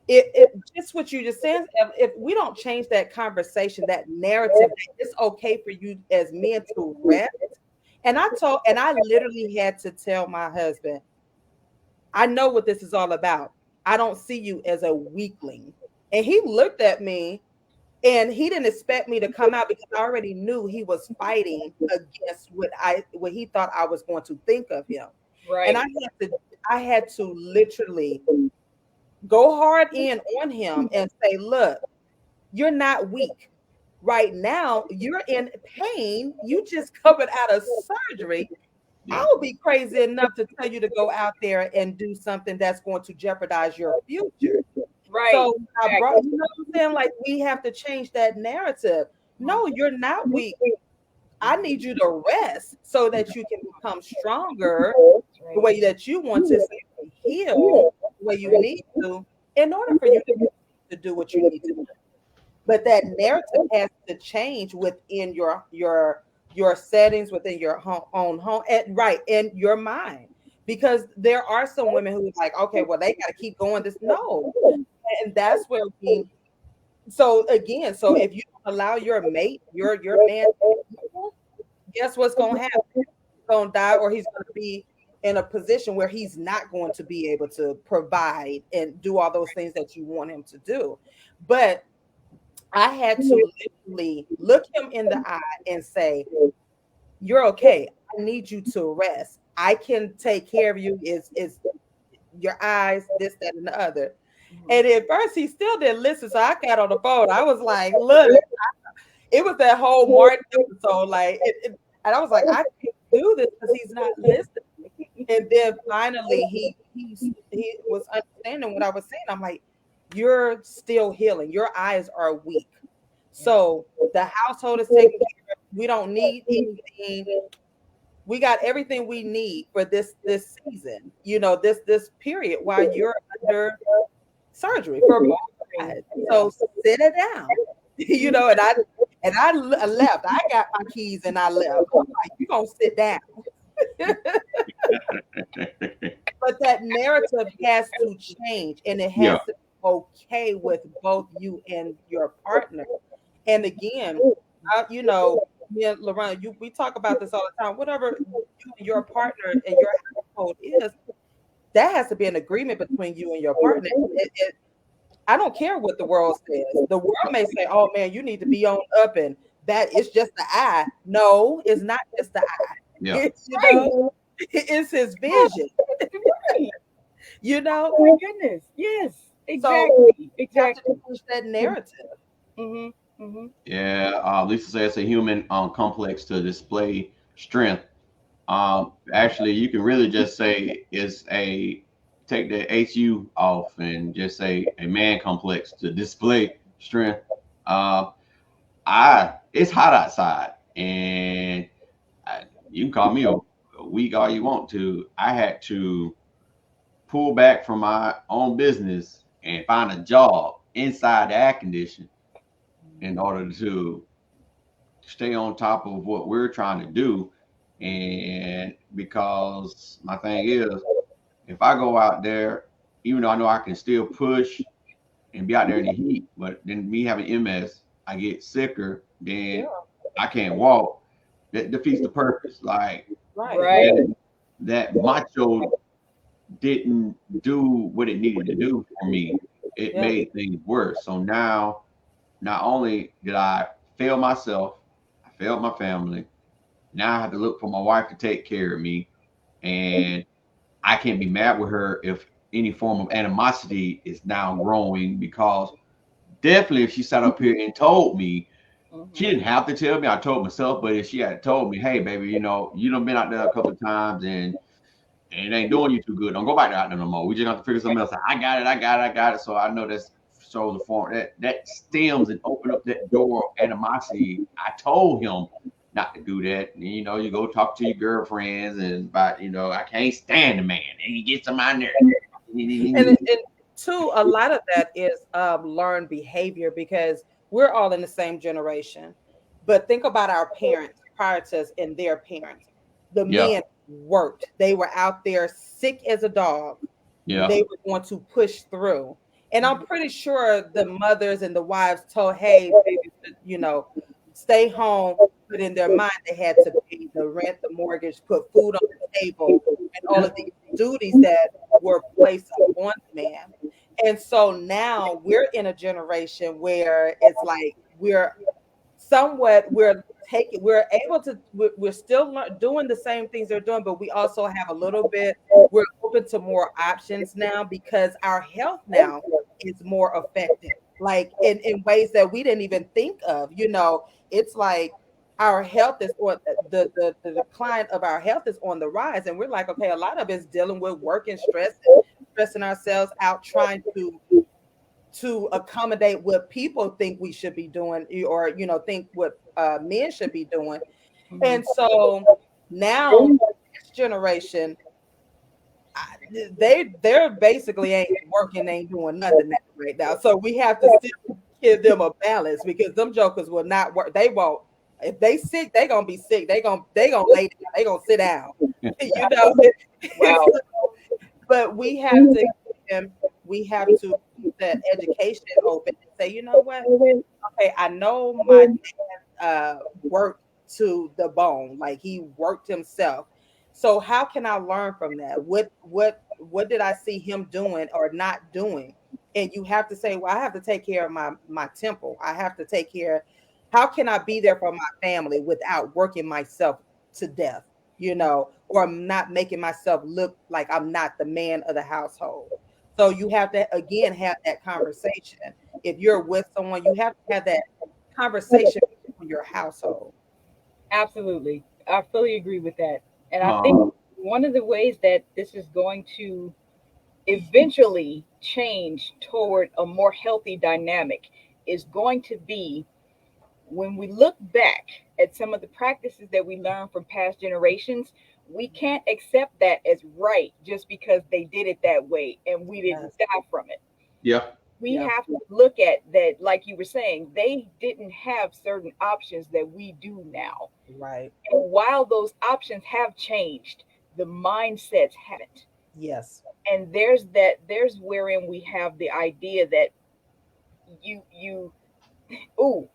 it just what you just said, if we don't change that conversation, that narrative, it's okay for you as men to rest. And I literally had to tell my husband, I know what this is all about. I don't see you as a weakling. And he looked at me and he didn't expect me to come out because I already knew he was fighting against what he thought I was going to think of him. Right. And I had to literally go hard in on him and say, look, you're not weak. Right now, you're in pain. You just covered out of surgery. I would be crazy enough to tell you to go out there and do something that's going to jeopardize your future. Right. So you know what I'm saying? Like, we have to change that narrative. No, you're not weak. I need you to rest so that you can become stronger the way that you want to heal the way you need to in order for you to do what you need to do. But that narrative has to change within your settings, within your own home, and right in your mind. Because there are some women who are like, okay, well, they got to keep going this. No. And that's where so if you don't allow your mate, your man, guess what's going to happen? He's going to die, or he's going to be in a position where he's not going to be able to provide and do all those things that you want him to do. But I had to literally look him in the eye and say, you're okay. I need you to rest. I can take care of you. Is your eyes, this, that, and the other. And at first he still didn't listen. So I got on the phone. I was like, look, it was that whole Martin episode. Like, and I was like, I can't do this because he's not listening. And then finally he was understanding what I was saying. I'm like, you're still healing. Your eyes are weak. So the household is taken care of. We don't need anything. We got everything we need for this season, this period while you're under surgery for both sides. So sit it down, and I left. I got my keys and I left. I'm like, you're gonna sit down. But that narrative has to change, and it has to be okay with both you and your partner. And again, me and LaRon, we talk about this all the time. Whatever you and your partner and your household is, that has to be an agreement between you and your partner. I don't care what the world says. The world may say, "Oh man, you need to be on up," and that it's just the eye. No, it's not just the eye. Yeah. It's his vision. Oh my goodness. Yes. Exactly. So exactly. Push that narrative. Mm-hmm. Mm-hmm. Yeah. Lisa says it's a human complex to display strength. Actually, you can really just say take the HU off and just say a man complex to display strength. It's hot outside, and you can call me a weak all you want to. I had to pull back from my own business and find a job inside the air condition in order to stay on top of what we're trying to do. And because my thing is, if I go out there, even though I know I can still push and be out there in the heat, but then me having MS, I get sicker, then I can't walk. That defeats the purpose. Like, that macho didn't do what it needed to do for me. It made things worse. So now, not only did I fail myself, I failed my family. Now I have to look for my wife to take care of me, and I can't be mad with her if any form of animosity is now growing, because definitely if she sat up here and told me, she didn't have to tell me, I told myself, but if she had told me, hey baby, you done been out there a couple of times and and it ain't doing you too good. Don't go back out there no more. We just have to figure something else out. I got it. So I know that's shows the form that stems and open up that door of animosity. I told him not to do that. And, you know, you go talk to your girlfriends and about, you know, I can't stand the man. And he gets him out there. And two, a lot of that is learned behavior because we're all in the same generation. But think about our parents prior to us and their parents. The Yeah, men worked. They were out there sick as a dog. yeah, They were going to push through. And I'm pretty sure the mothers and the wives told, hey, baby, you know, stay home. But in their mind, they had to pay the rent, the mortgage, put food on the table, and all of these duties that were placed on the man. And so now we're in a generation where it's like we're able to we're still doing the same things they're doing, but we also have a little bit, we're open to more options now because our health now is more affected, like in ways that we didn't even think of. You know, it's like our health is on the decline of our health is on the rise, and we're like, okay, a lot of it's dealing with work and stress and stressing ourselves out trying to accommodate what people think we should be doing, or you know, think what men should be doing. And so now this generation, they're basically ain't working, ain't doing nothing right now. So we have to still give them a balance because them jokers will not work. They won't. If they sick, they gonna be sick. They gonna lay down. They gonna sit down. You know. Wow. But we have to keep that education open and say, you know what? Okay, I know my dad worked to the bone, like he worked himself. So how can I learn from that? What did I see him doing or not doing? And you have to say, well, I have to take care of my temple. I have to take care. How can I be there for my family without working myself to death? You know, or I'm not making myself look like I'm not the man of the household. So you have to again have that conversation. If you're with someone, you have to have that conversation with your household. Absolutely. I fully agree with that. And I think uh, one of the ways that this is going to eventually change toward a more healthy dynamic is going to be when we look back at some of the practices that we learned from past generations. We can't accept that as right just because they did it that way and we didn't Yes. die from it. yeah, We Yeah. have to look at that, like you were saying, they didn't have certain options that we do now. Right. And while those options have changed, the mindsets haven't. Yes. And there's wherein we have the idea that you ooh,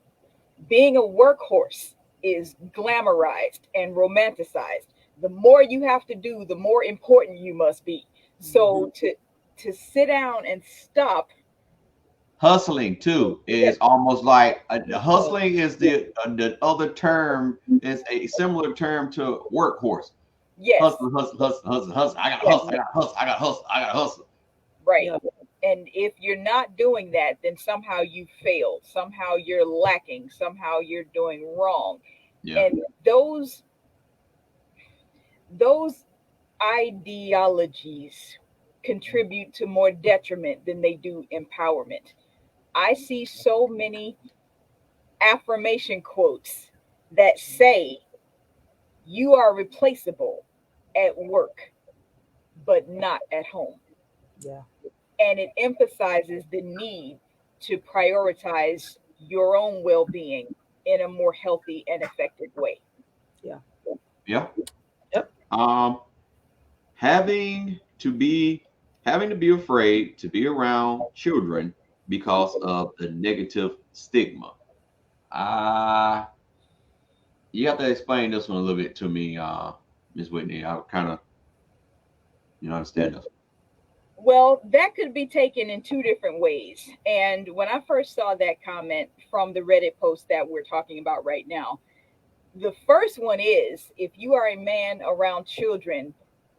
being a workhorse is glamorized and romanticized. The more you have to do, the more important you must be. Mhm. So to sit down and stop. hustling too Yes, is almost like hustling is the other term is a similar term to workhorse. yes, Hustle, hustle, hustle, hustle, hustle. I gotta yes, hustle, I gotta hustle, I gotta hustle, I gotta hustle. right. Yeah. And if you're not doing that, then somehow you failed. Somehow you're lacking. Somehow you're doing wrong. Yeah, And those ideologies contribute to more detriment than they do empowerment. I see so many affirmation quotes that say you are replaceable at work, but not at home. Yeah. And it emphasizes the need to prioritize your own well being in a more healthy and effective way. Yeah. yeah. Yep. Um, having to be having to be afraid to be around children because of the negative stigma. Uh you have to explain this one a little bit to me, Ms. Whitney. I kind of understand this. Well, that could be taken in two different ways. And when I first saw that comment from the Reddit post that we're talking about right now, the first one is if you are a man around children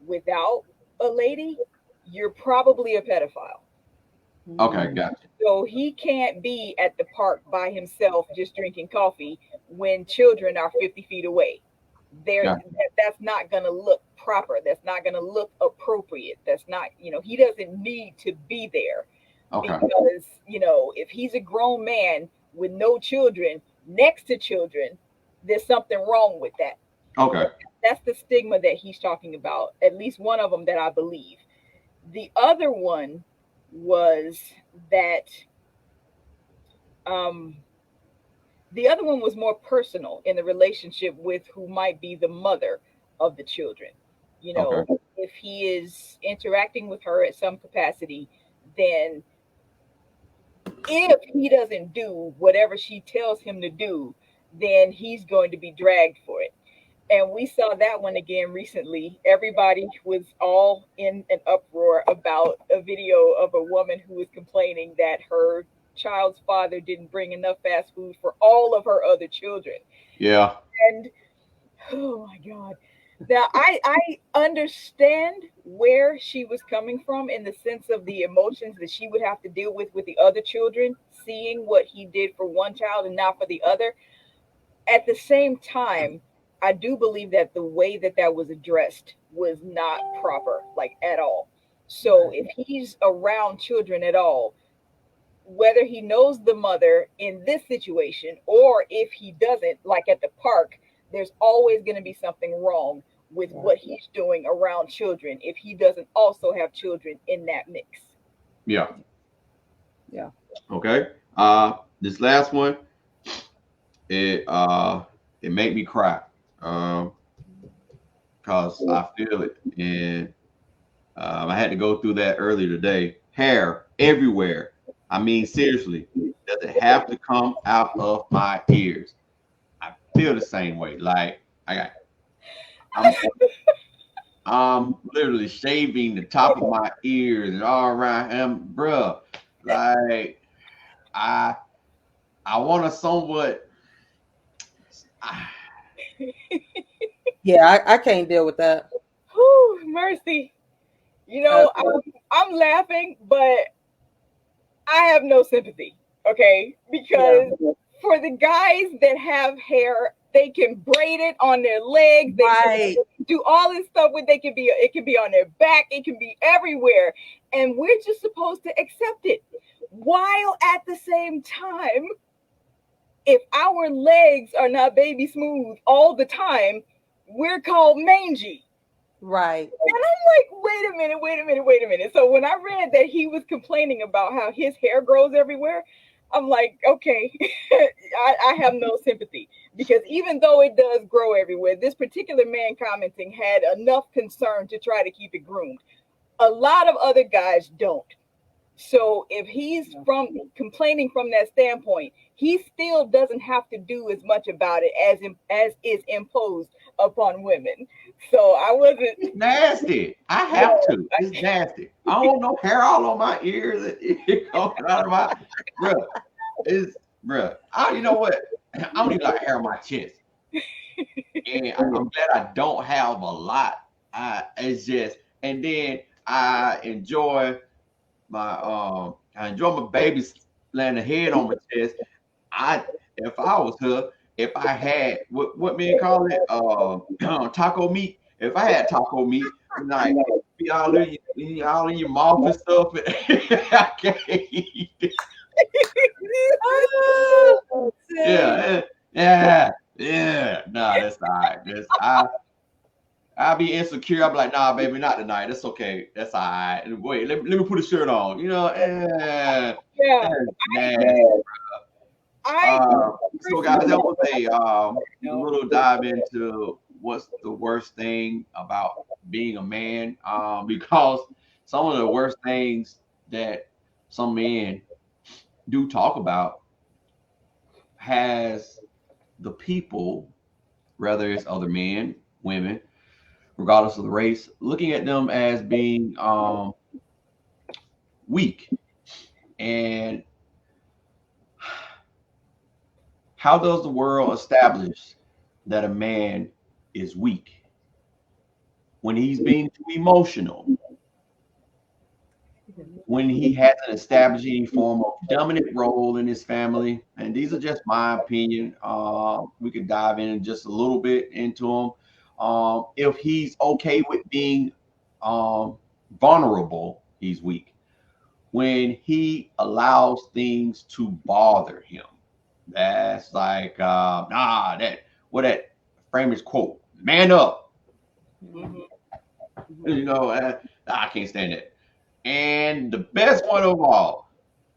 without a lady, you're probably a pedophile. Okay, Mm. gotcha. So he can't be at the park by himself just drinking coffee when children are 50 feet away. that's not going to look proper. That's not going to look appropriate. That's not, he doesn't need to be there Okay. because, if he's a grown man with no children next to children, there's something wrong with that. Okay. That's the stigma that he's talking about. At least one of them that I believe. The other one was that um, the other one was more personal in the relationship with who might be the mother of the children. Okay. If he is interacting with her at some capacity, then if he doesn't do whatever she tells him to do, then he's going to be dragged for it. And we saw that one again recently. Everybody was all in an uproar about a video of a woman who was complaining that her child's father didn't bring enough fast food for all of her other children. Yeah. And oh my God. Now I understand where she was coming from in the sense of the emotions that she would have to deal with the other children, seeing what he did for one child and not for the other. At the same time, I do believe that the way that that was addressed was not proper, like at all. So if he's around children at all, whether he knows the mother in this situation or if he doesn't, like at the park, there's always going to be something wrong with what he's doing around children if he doesn't also have children in that mix. Yeah. Yeah. Okay. This last one, it made me cry. Cause I feel it, and I had to go through that earlier today. Hair everywhere. I mean, seriously, does it have to come out of my ears? I feel the same way. Like I'm, I'm literally shaving the top of my ears and all around him, bruh. Like I, I want to somewhat. Yeah, I can't deal with that. Whew, mercy. I'm laughing, but I have no sympathy. Okay, because for the guys that have hair, they can braid it on their legs. They can do all this stuff with. It can be on their back. It can be everywhere, and we're just supposed to accept it. While at the same time, if our legs are not baby smooth all the time, we're called mangy. Right. And I'm like, wait a minute. So when I read that he was complaining about how his hair grows everywhere, I'm like, okay, I have no sympathy. Because even though it does grow everywhere, this particular man commenting had enough concern to try to keep it groomed. A lot of other guys don't. So if he's complaining from that standpoint, he still doesn't have to do as much about it as is imposed upon women. So I wasn't. It's nasty. I have to. It's nasty. I don't want no hair all on my ears. It comes out of my bruh. You know what? I don't even like hair on my chest. And I'm glad I don't have a lot. It's just, and then I enjoy my babies laying the head on my chest. If I was her, if I had what men call it, taco meat. If I had taco meat, like be all in your mouth and stuff, I can't eat it. Yeah. Nah, that's all right. I'll be insecure. I'll be like, nah, baby, not tonight. That's okay. That's all right. Wait, let me put a shirt on. So guys, that was a little dive into what's the worst thing about being a man. Because some of the worst things that some men do talk about has the people, whether it's other men, women, regardless of the race, looking at them as being weak. And how does the world establish that a man is weak? When he's being too emotional, when he hasn't established any form of dominant role in his family. And these are just my opinion. We could dive in just a little bit into them. If he's okay with being vulnerable, he's weak. When he allows things to bother him, that's like that famous quote, man up. Mhm. You know, I can't stand it. And the best one of all,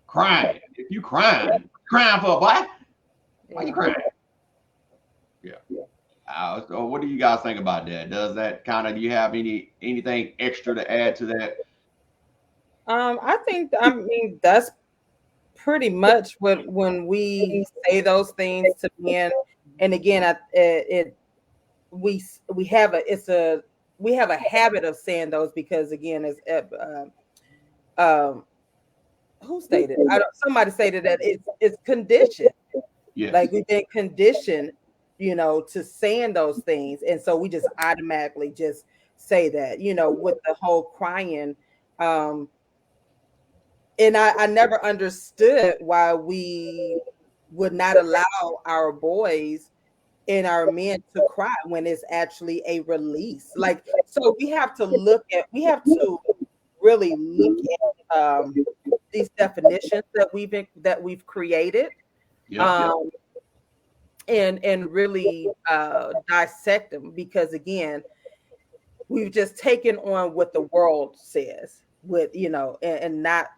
crying. If you crying for what? Why you Yeah. crying? Yeah. So what do you guys think about that? Does that kind of, do you have anything extra to add to that? I mean that's pretty much what when we say those things to men, and again, we have a habit of saying those because again, as um, who stated? I don't. Somebody stated that it's conditioned. Yes. Like we've been conditioned, to saying those things, and so we just automatically just say that, with the whole crying. Um, and I never understood why we would not allow our boys and our men to cry when it's actually a release. Like, so we have to really look at these definitions that we've created, Yep. um, and really dissect them because again, we've just taken on what the world says with and not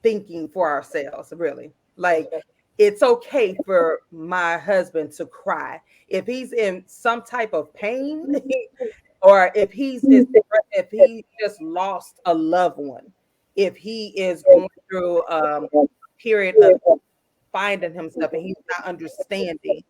thinking for ourselves, really. Like, it's okay for my husband to cry if he's in some type of pain, or if he just lost a loved one, if he is going through a period of finding himself and he's not understanding.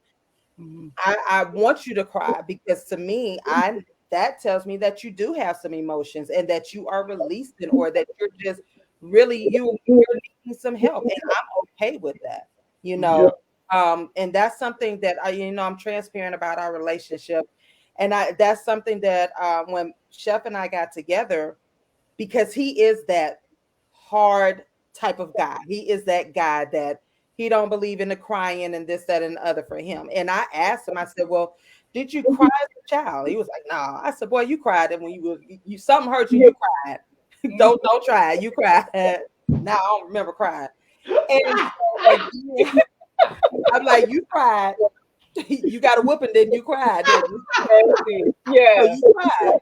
Mhm. I want you to cry because to me, I that tells me that you do have some emotions and that you are releasing, or that you're just really you're needing some help, and I'm okay with that. You Yeah. know, and that's something that I'm transparent about our relationship, and that's something that when Chef and I got together, because he is that hard type of guy. He is that guy that he don't believe in the crying and this, that, and the other for him. And I asked him, I said, well, did you cry as a child? He was like, no. I said, boy, you cried. And when you something hurt you, you cried. Don't try it. You cried. Now I don't remember crying. And so again, I'm like, you cried. You got a whooping, then you cried, didn't you? So Yeah. you cried.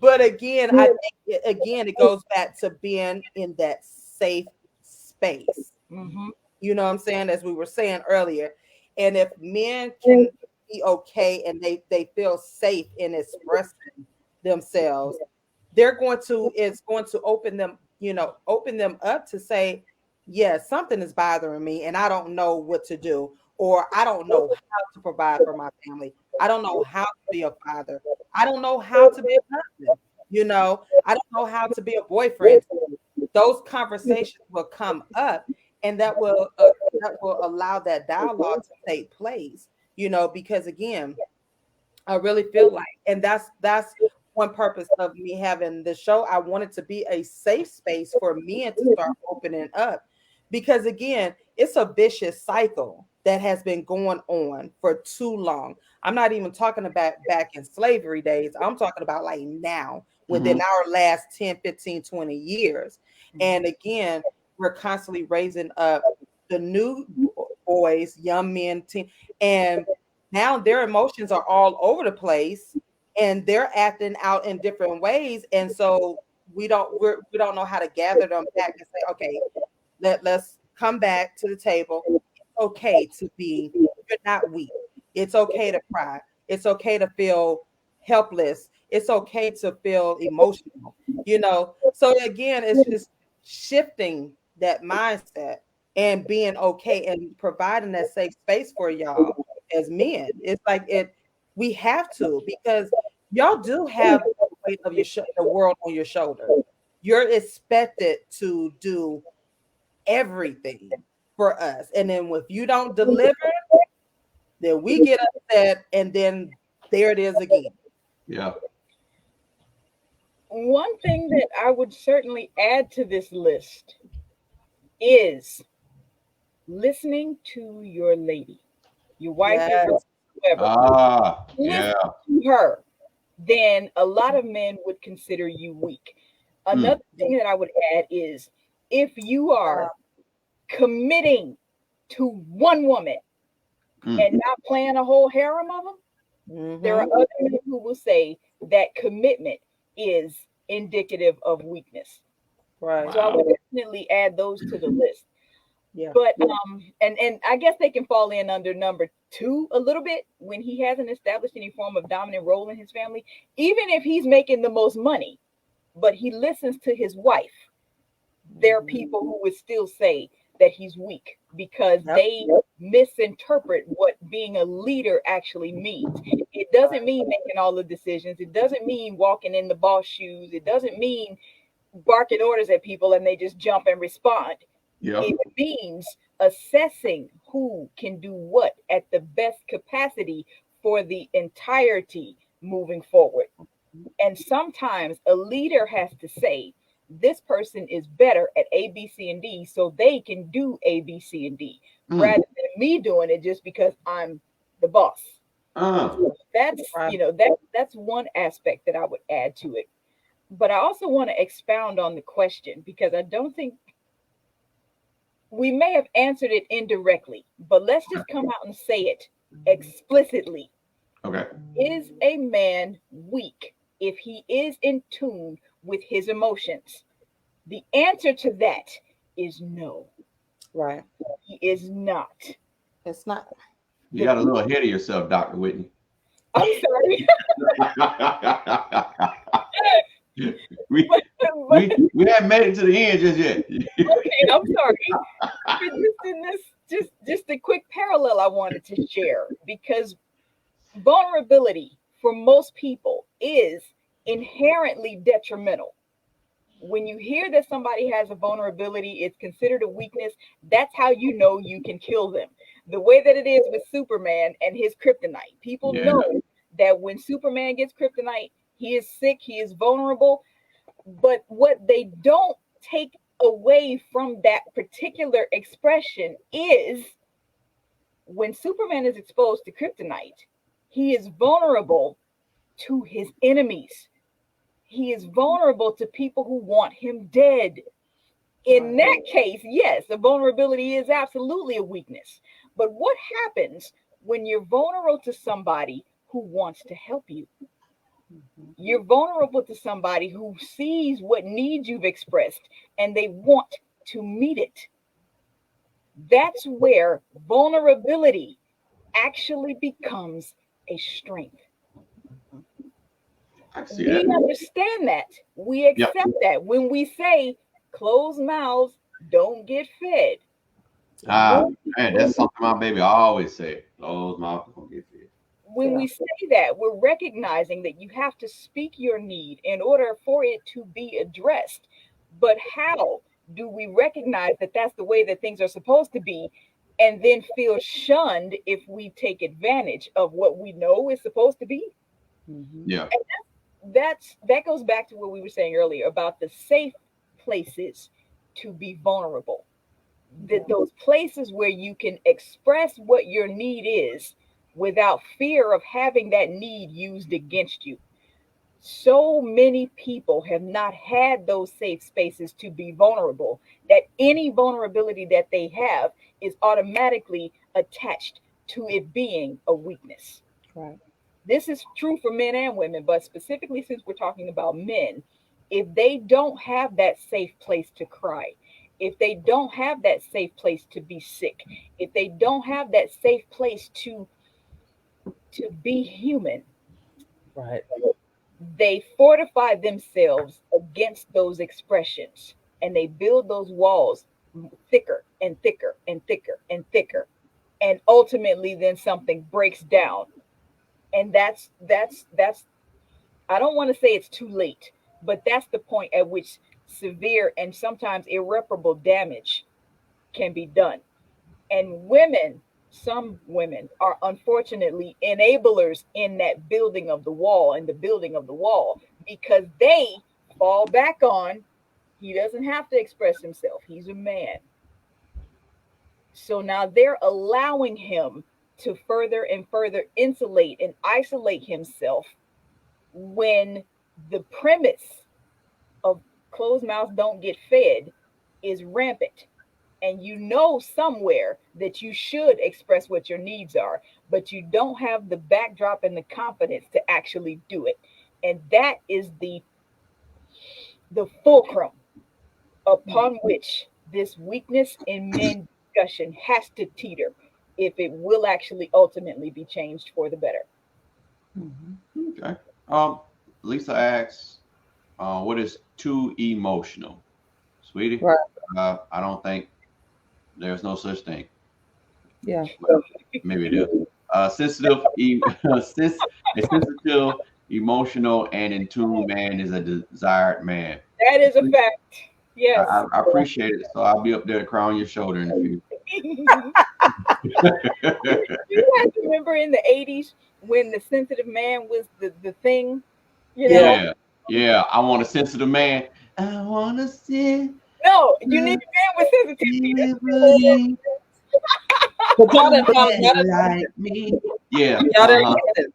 But again, I think it goes back to being in that safe space. Mm-hmm. You know what I'm saying? As we were saying earlier. And if men can be okay and they feel safe in expressing themselves, it's going to open them up to say, yeah, something is bothering me and I don't know what to do, or I don't know how to provide for my family. I don't know how to be a father. I don't know how to be a husband. I don't know how to be a boyfriend. Those conversations will come up, and that will allow that dialogue to take place. Because again, I really feel like, and that's one purpose of me having the show. I wanted to be a safe space for men to start opening up, because again, it's a vicious cycle that has been going on for too long. I'm not even talking about back in slavery days. I'm talking about like now, within Mhm. our last 10, 15, 20 years. And again, we're constantly raising up the new boys, young men, teen, and now their emotions are all over the place and they're acting out in different ways, and so we don't know how to gather them back and say, okay, let's come back to the table. It's okay to be, you're not weak. It's okay to cry. It's okay to feel helpless. It's okay to feel emotional. So again, it's just shifting that mindset and being okay and providing that safe space for y'all as men. It's like we have to, because y'all do have the weight of the world on your shoulder. You're expected to do everything for us. And then if you don't deliver, then we get upset, and then there it is again. Yeah. One thing that I would certainly add to this list is listening to your lady, your wife, or your Yes. whoever, Yeah. listen to her, then a lot of men would consider you weak. Another thing that I would add is if you are committing to one woman and not playing a whole harem of them, there are other men who will say that commitment is indicative of weakness. Right. So I would definitely add those to the list. Yeah. But and I guess they can fall in under number 2 a little bit when he hasn't established any form of dominant role in his family, even if he's making the most money, but he listens to his wife. There are people who would still say that he's weak because they misinterpret what being a leader actually means. It doesn't mean making all the decisions. It doesn't mean walking in the boss shoes. It doesn't mean barking orders at people and they just jump and respond. Yeah. It means assessing who can do what at the best capacity for the entirety moving forward. And sometimes a leader has to say, this person is better at A, B, C, and D, so they can do A, B, C, and D, rather than me doing it just because I'm the boss. That's that's one aspect that I would add to it. But I also want to expound on the question because I don't think we may have answered it indirectly, but let's just come out and say it explicitly. Okay. Is a man weak if he is in tune with his emotions? The answer to that is no. Right. He is not. It's not. You got a little ahead of yourself, Dr. Whitney. I'm sorry. we haven't made it to the end just yet. Okay, I'm sorry. But just a quick parallel I wanted to share because vulnerability for most people is inherently detrimental. When you hear that somebody has a vulnerability, it's considered a weakness. That's how you know you can kill them. The way that it is with Superman and his kryptonite. People know that when Superman gets kryptonite, he is sick, he is vulnerable. But what they don't take away from that particular expression is when Superman is exposed to kryptonite, he is vulnerable to his enemies. He is vulnerable to people who want him dead. In that case, yes, the vulnerability is absolutely a weakness. But what happens when you're vulnerable to somebody who wants to help you? You're vulnerable to somebody who sees what needs you've expressed and they want to meet it. That's where vulnerability actually becomes a strength. We understand that. We accept that. When we say closed mouths don't get fed. Man, that's something my baby always say. Closed mouths don't get fed. When we say that, we're recognizing that you have to speak your need in order for it to be addressed. But how do we recognize that that's the way that things are supposed to be and then feel shunned if we take advantage of what we know is supposed to be? Yeah. And that goes back to what we were saying earlier about the safe places to be vulnerable. Those places where you can express what your need is without fear of having that need used against you. So many people have not had those safe spaces to be vulnerable that any vulnerability that they have is automatically attached to it being a weakness. Right. This is true for men and women, but specifically since we're talking about men, if they don't have that safe place to cry, if they don't have that safe place to be sick, if they don't have that safe place to be human, Right. they fortify themselves against those expressions and they build those walls thicker and thicker and thicker and thicker. And ultimately then something breaks down. And that's I don't want to say it's too late, but that's the point at which severe and sometimes irreparable damage can be done. And some women are unfortunately enablers in that building of the wall and the building of the wall because they fall back on he doesn't have to express himself. He's a man. So now they're allowing him to further and further insulate and isolate himself when the premise of closed mouths don't get fed is rampant. And you know somewhere that you should express what your needs are, but you don't have the backdrop and the confidence to actually do it. And that is the fulcrum upon which this weakness in men discussion has to teeter if it will actually ultimately be changed for the better. Okay. Lisa asks, what is too emotional? Sweetie, Right. I don't think there's no such thing. Yeah. Well, maybe it is. Sensitive, a sensitive, emotional, and in tune man is a desired man. That is a fact. Yes. I appreciate it. So I'll be up there to cry on your shoulder in a few. You guys remember in the 80s when the sensitive man was the thing, you know? Yeah, yeah. I want a sensitive man. I want to see No, you need a man with sensitivity. everybody But y'all like me. Yeah. didn't Uh-huh. listen.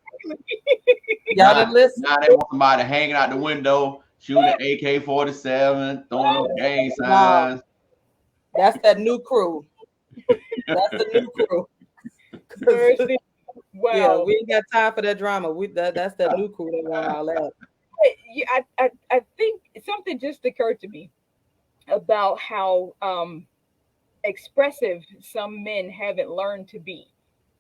Y'all didn't listen. Now they want somebody hanging out the window, shooting AK-47, throwing up gang signs. That's that new crew. That's the new crew. 'Cause, Mercy. Wow. yeah, we ain't got time for that drama. That's that new crew that want all that. I think something just occurred to me about how expressive some men haven't learned to be.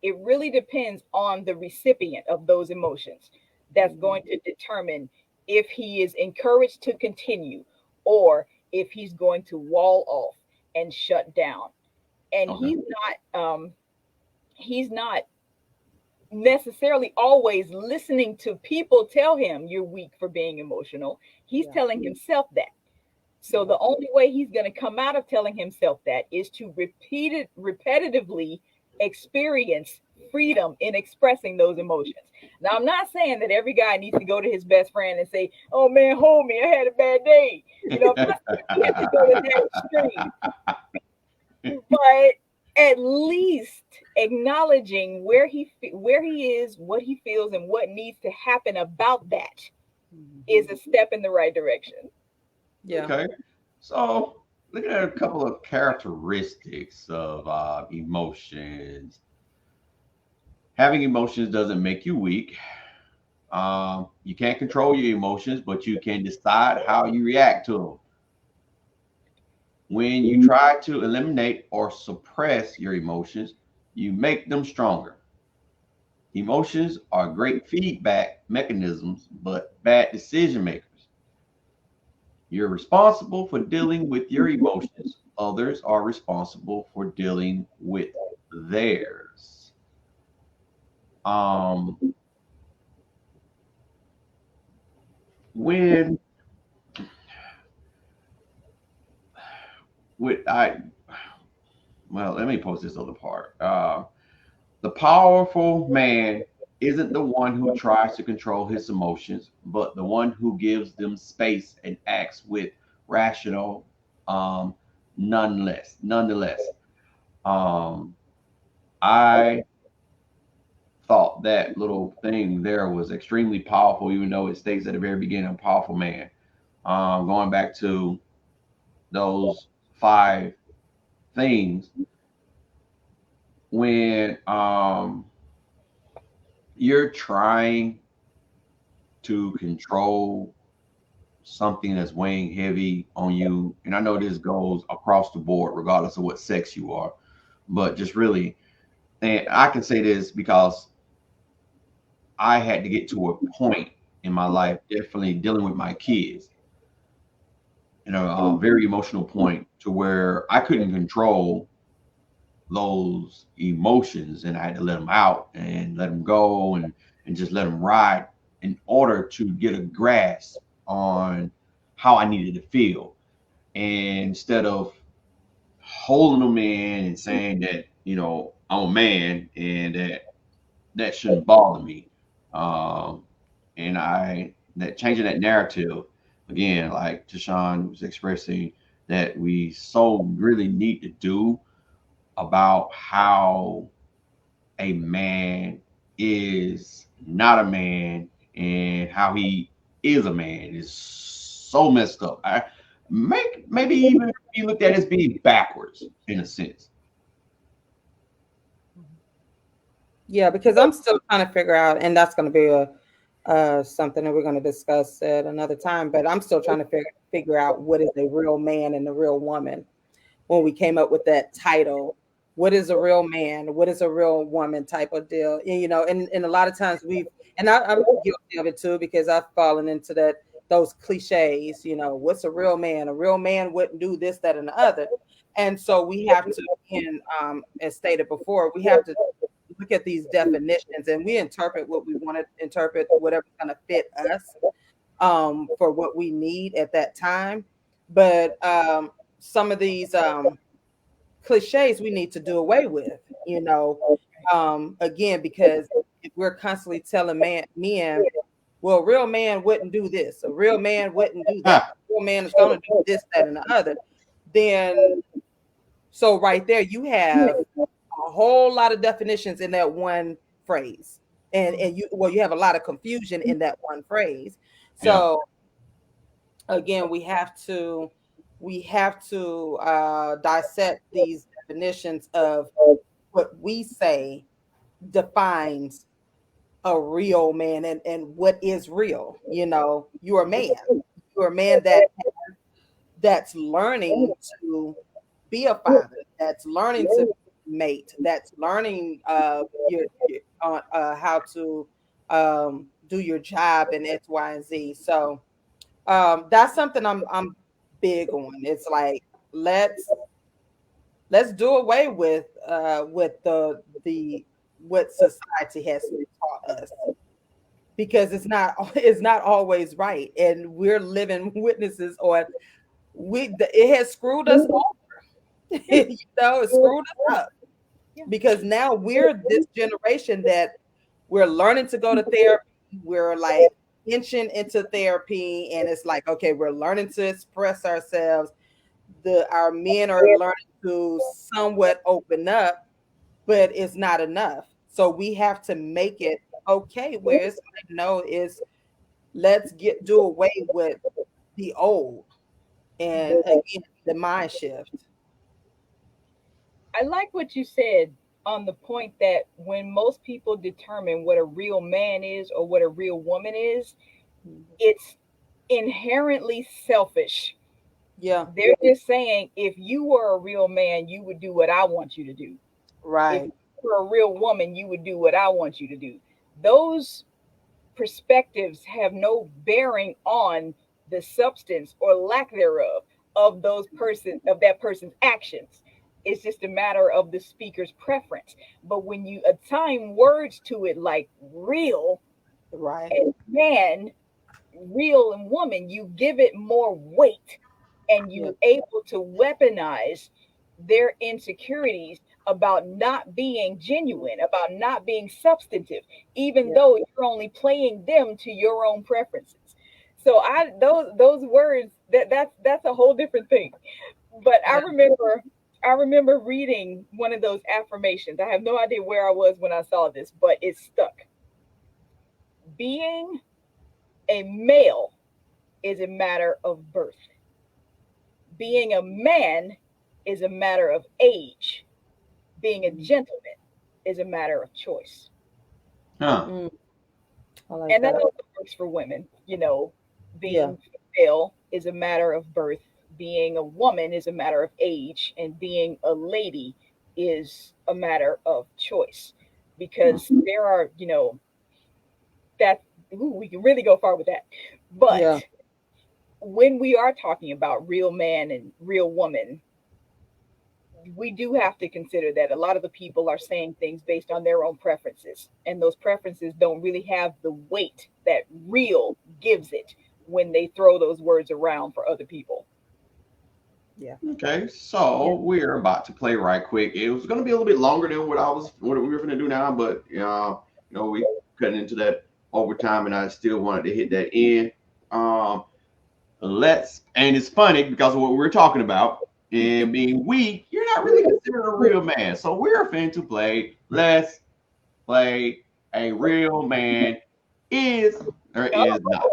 It really depends on the recipient of those emotions that's going to determine if he is encouraged to continue or if he's going to wall off and shut down. And Okay. he's not necessarily always listening to people tell him you're weak for being emotional. He's telling himself that. So the only way he's going to come out of telling himself that is to repetitively experience freedom in expressing those emotions. Now, I'm not saying that every guy needs to go to his best friend and say, "Oh man, hold me, I had a bad day." You know, I'm not saying you have to go to that extreme, but at least acknowledging where he is, what he feels, and what needs to happen about that is a step in the right direction. Yeah. Okay. So looking at a couple of characteristics of emotions. Having emotions doesn't make you weak. You can't control your emotions, but you can decide how you react to them. When you try to eliminate or suppress your emotions, you make them stronger. Emotions are great feedback mechanisms, but bad decision makers. You're responsible for dealing with your emotions. Others are responsible for dealing with theirs. Um, when with I well, let me post this other part. The powerful man isn't the one who tries to control his emotions, but the one who gives them space and acts with rational, um, nonetheless. Um, I thought that little thing there was extremely powerful, even though it states at the very beginning, a powerful man. Going back to those five things, when you're trying to control something that's weighing heavy on you, and I know this goes across the board, regardless of what sex you are, but just really, and I can say this because I had to get to a point in my life, definitely dealing with my kids, a very emotional point to where I couldn't control those emotions and I had to let them out and let them go and just let them ride in order to get a grasp on how I needed to feel. And instead of holding them in and saying that, I'm a man and that shouldn't bother me. Um, and that changing that narrative again, like Tashon was expressing, that we so really need to do about how a man is not a man and how he is a man is so messed up. Maybe even you looked at it as being backwards in a sense. Yeah, because I'm still trying to figure out, and that's going to be a something that we're going to discuss at another time. But I'm still trying to figure out what is a real man and a real woman. When we came up with that title, what is a real man? What is a real woman type of deal? And, you know, and a lot of times I'm guilty of it too, because I've fallen into those cliches. You know, what's a real man? A real man wouldn't do this, that, and the other. And so we have to, again, as stated before, we have to look at these definitions and we interpret what we want to interpret, whatever's going to fit us for what we need at that time. But some of these cliches we need to do away with, you know, again, because if we're constantly telling men, well, a real man wouldn't do this, a real man wouldn't do that, a real man is going to do this, that, and the other, then so right there you have a whole lot of definitions in that one phrase, and you have a lot of confusion in that one phrase. So again, we have to dissect these definitions of what we say defines a real man, and what is real. You know, you're a man. You're a man that's learning to be a father, that's learning to mate, that's learning how to do your job and X, Y, and Z. So that's something I'm big on. It's like let's do away with the what society has taught us, because it's not always right, and we're living witnesses on it has screwed us over. You know, it screwed us up, because now we're this generation that we're learning to go to therapy. We're like inching into therapy, and it's like, okay, we're learning to express ourselves. Our men are learning to somewhat open up, but it's not enough. So we have to make it okay where it's like, no, let's do away with the old, and again, the mind shift. I like what you said on the point that when most people determine what a real man is or what a real woman is, it's inherently selfish. Yeah. They're just saying, if you were a real man, you would do what I want you to do. Right. If you were a real woman, you would do what I want you to do. Those perspectives have no bearing on the substance or lack thereof of that person's actions. It's just a matter of the speaker's preference. But when you assign words to it, like real Right. and man, real and woman, you give it more weight, and you able to weaponize their insecurities about not being genuine, about not being substantive, even though you're only playing them to your own preferences. So those words, that's a whole different thing. But I remember reading one of those affirmations. I have no idea where I was when I saw this, but it stuck. Being a male is a matter of birth. Being a man is a matter of age. Being a gentleman is a matter of choice. Huh. Like and that also works for women. You know, being male is a matter of birth. Being a woman is a matter of age. And being a lady is a matter of choice. Because there are, you know, we can really go far with that. But when we are talking about real man and real woman, we do have to consider that a lot of the people are saying things based on their own preferences, and those preferences don't really have the weight that real gives it when they throw those words around for other people. Okay, so we're about to play right quick. It was going to be a little bit longer than what we were going to do now, but you know, we cutting into that overtime, and I still wanted to hit that in. And it's funny because of what we're talking about, and being weak, you're not really considered a real man. So we're fin to play Let's play a real man is or is not.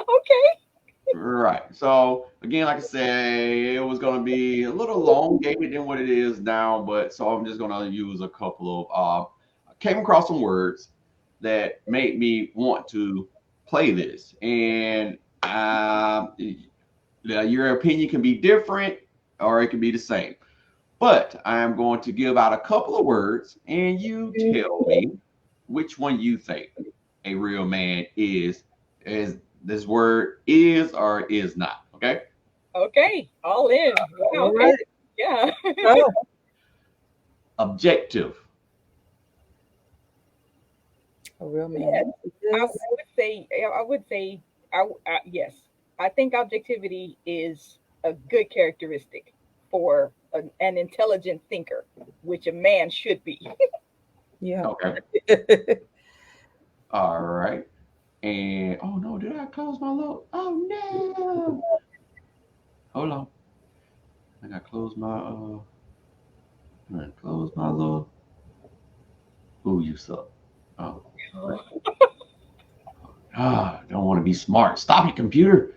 Okay. Right. So again, like I say, it was going to be a little elongated than what it is now, but so I'm just going to use a couple of. I came across some words that made me want to play this, and your opinion can be different or it can be the same. But I am going to give out a couple of words, and you tell me which one you think a real man is this word is or is not. Okay. Okay. All in. Yeah, All okay. right. Yeah. Oh, Objective. a real man. I Yes. would say, yes. I think objectivity is a good characteristic for an intelligent thinker, which a man should be. Yeah. Okay. All right. And oh no, did I close my load? Oh no. Hold on. I gotta close my I'm gonna close my load. Ooh, you suck. Oh. Don't want to be smart. Stop it, computer.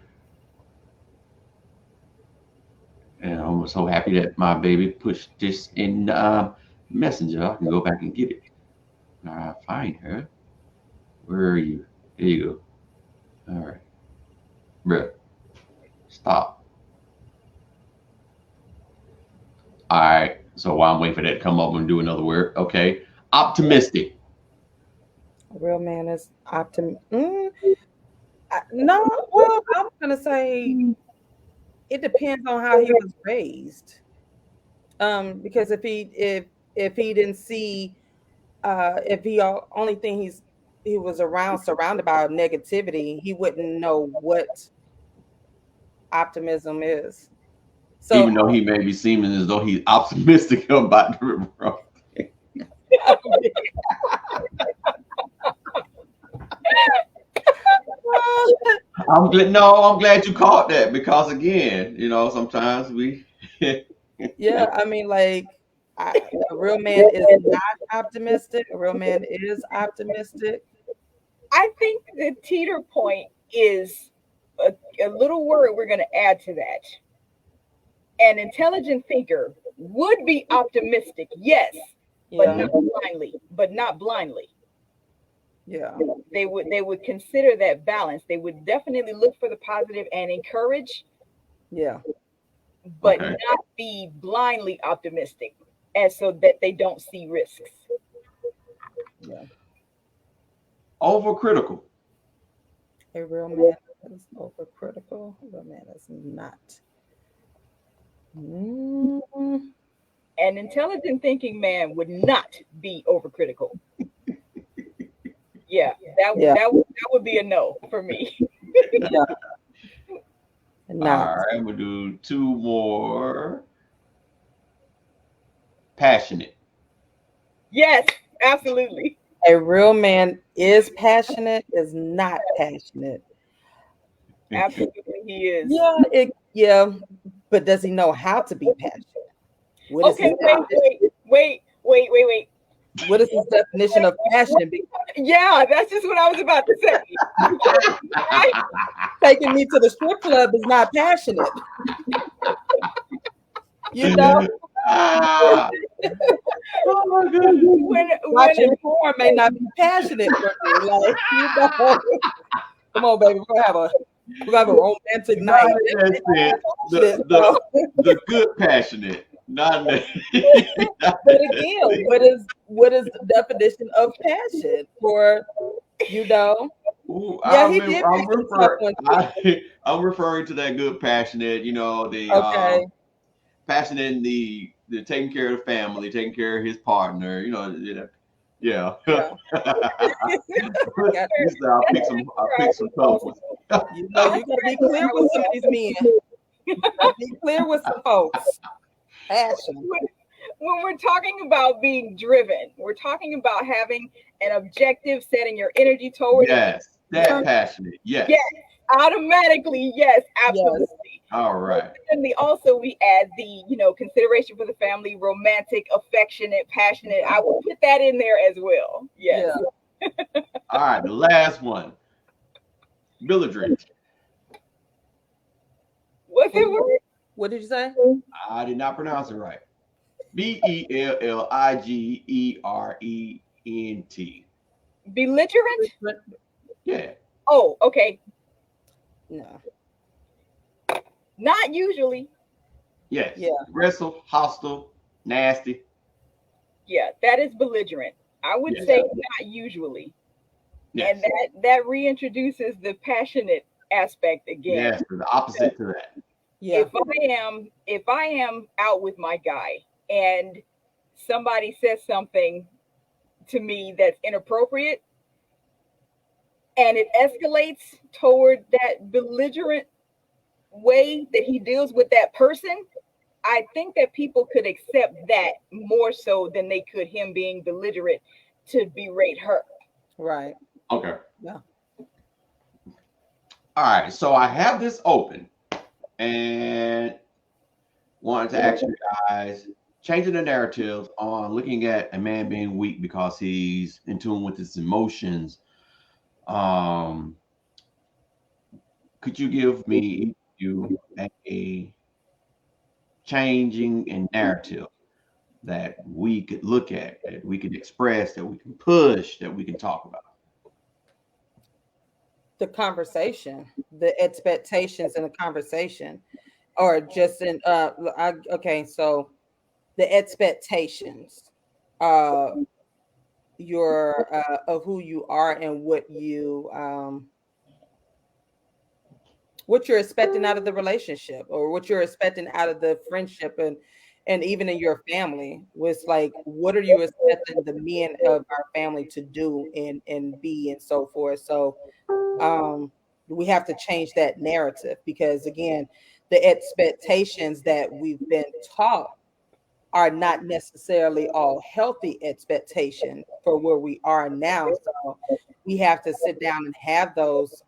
And I'm so happy that my baby pushed this in Messenger. I can go back and get it. Find her. Where are you? There you go. All right. Bruh, stop. All right. So while I'm waiting for that to come up and do another word, okay. Optimistic. A real man is no, well, I'm gonna say it depends on how he was raised. Because if he didn't see if he only thing he was around surrounded by negativity, he wouldn't know what optimism is. So Even though he may be seeming as though he's optimistic about the wrong. I'm glad. No, I'm glad you caught that because again, sometimes we. yeah, I mean, like a real man is not optimistic. A real man is optimistic. I think the teeter point is a little word we're going to add to that. An intelligent thinker would be optimistic, yes, but Yeah, not blindly. But not blindly. yeah, They would consider that balance. They would definitely look for the positive and encourage, yeah, but Okay. not be blindly optimistic, as so that they don't see risks. yeah. Overcritical. A real man is overcritical. A real man is not. Mm, An intelligent thinking man would not be overcritical. Yeah, yeah, that would be a no for me. yeah, not. All right, we'll do two more. Passionate. Yes, absolutely. A real man is passionate, is not passionate. Absolutely he is. Yeah, but does he know how to be passionate? What is his Okay, wait. what is his definition of passion? Yeah, that's just what I was about to say. Right? Taking me to the strip club is not passionate. You know, Ah, oh my goodness. When watching porn may not be passionate for me. Like, come on, baby, we're gonna have a romantic night. That's it. The good passionate, not But again, what is the definition of passion for Ooh, Yeah, he did pick a tough one too. I'm referring to that good passionate, the Okay. passionate in the taking care of the family, taking care of his partner, yeah. Yeah. You said I'll pick some tough ones. You gotta be clear with some of these men. You gotta be clear with some folks. Passion. when we're talking about being driven, we're talking about having an objective, setting your energy toward it. Yes, that passionate. Yes. Yes, Automatically, yes, absolutely. Yes. All right. And also we add the, consideration for the family, romantic, affectionate, passionate. I will put that in there as well. Yes. Yeah. All right. The last one. Belligerent. What's it? What did you say? I did not pronounce it right. Belligerent. Belligerent? Yeah. Oh, okay. No. Not usually. Yes. Yeah. Aggressive, hostile, nasty. Yeah, that is belligerent. I would Yes. say not usually. Yes. And that reintroduces the passionate aspect again. Yes. The opposite to that. Yeah. If I am out with my guy and somebody says something to me that's inappropriate and it escalates toward that belligerent way that he deals with that person, I think that people could accept that more so than they could him being belligerent to berate her. Right. Okay. Yeah. All right. So I have this open and wanted to ask you guys changing the narrative on looking at a man being weak because he's in tune with his emotions. Um, could you give me a changing in narrative that we could look at, that we could express, that we can push, that we can talk about? The conversation, the expectations in the conversation, or just in okay, so the expectations your of who you are and what you're expecting out of the relationship or what you're expecting out of the friendship and even in your family was like, what are you expecting the men of our family to do and be and so forth. So we have to change that narrative because again, the expectations that we've been taught are not necessarily all healthy expectations for where we are now. So we have to sit down and have those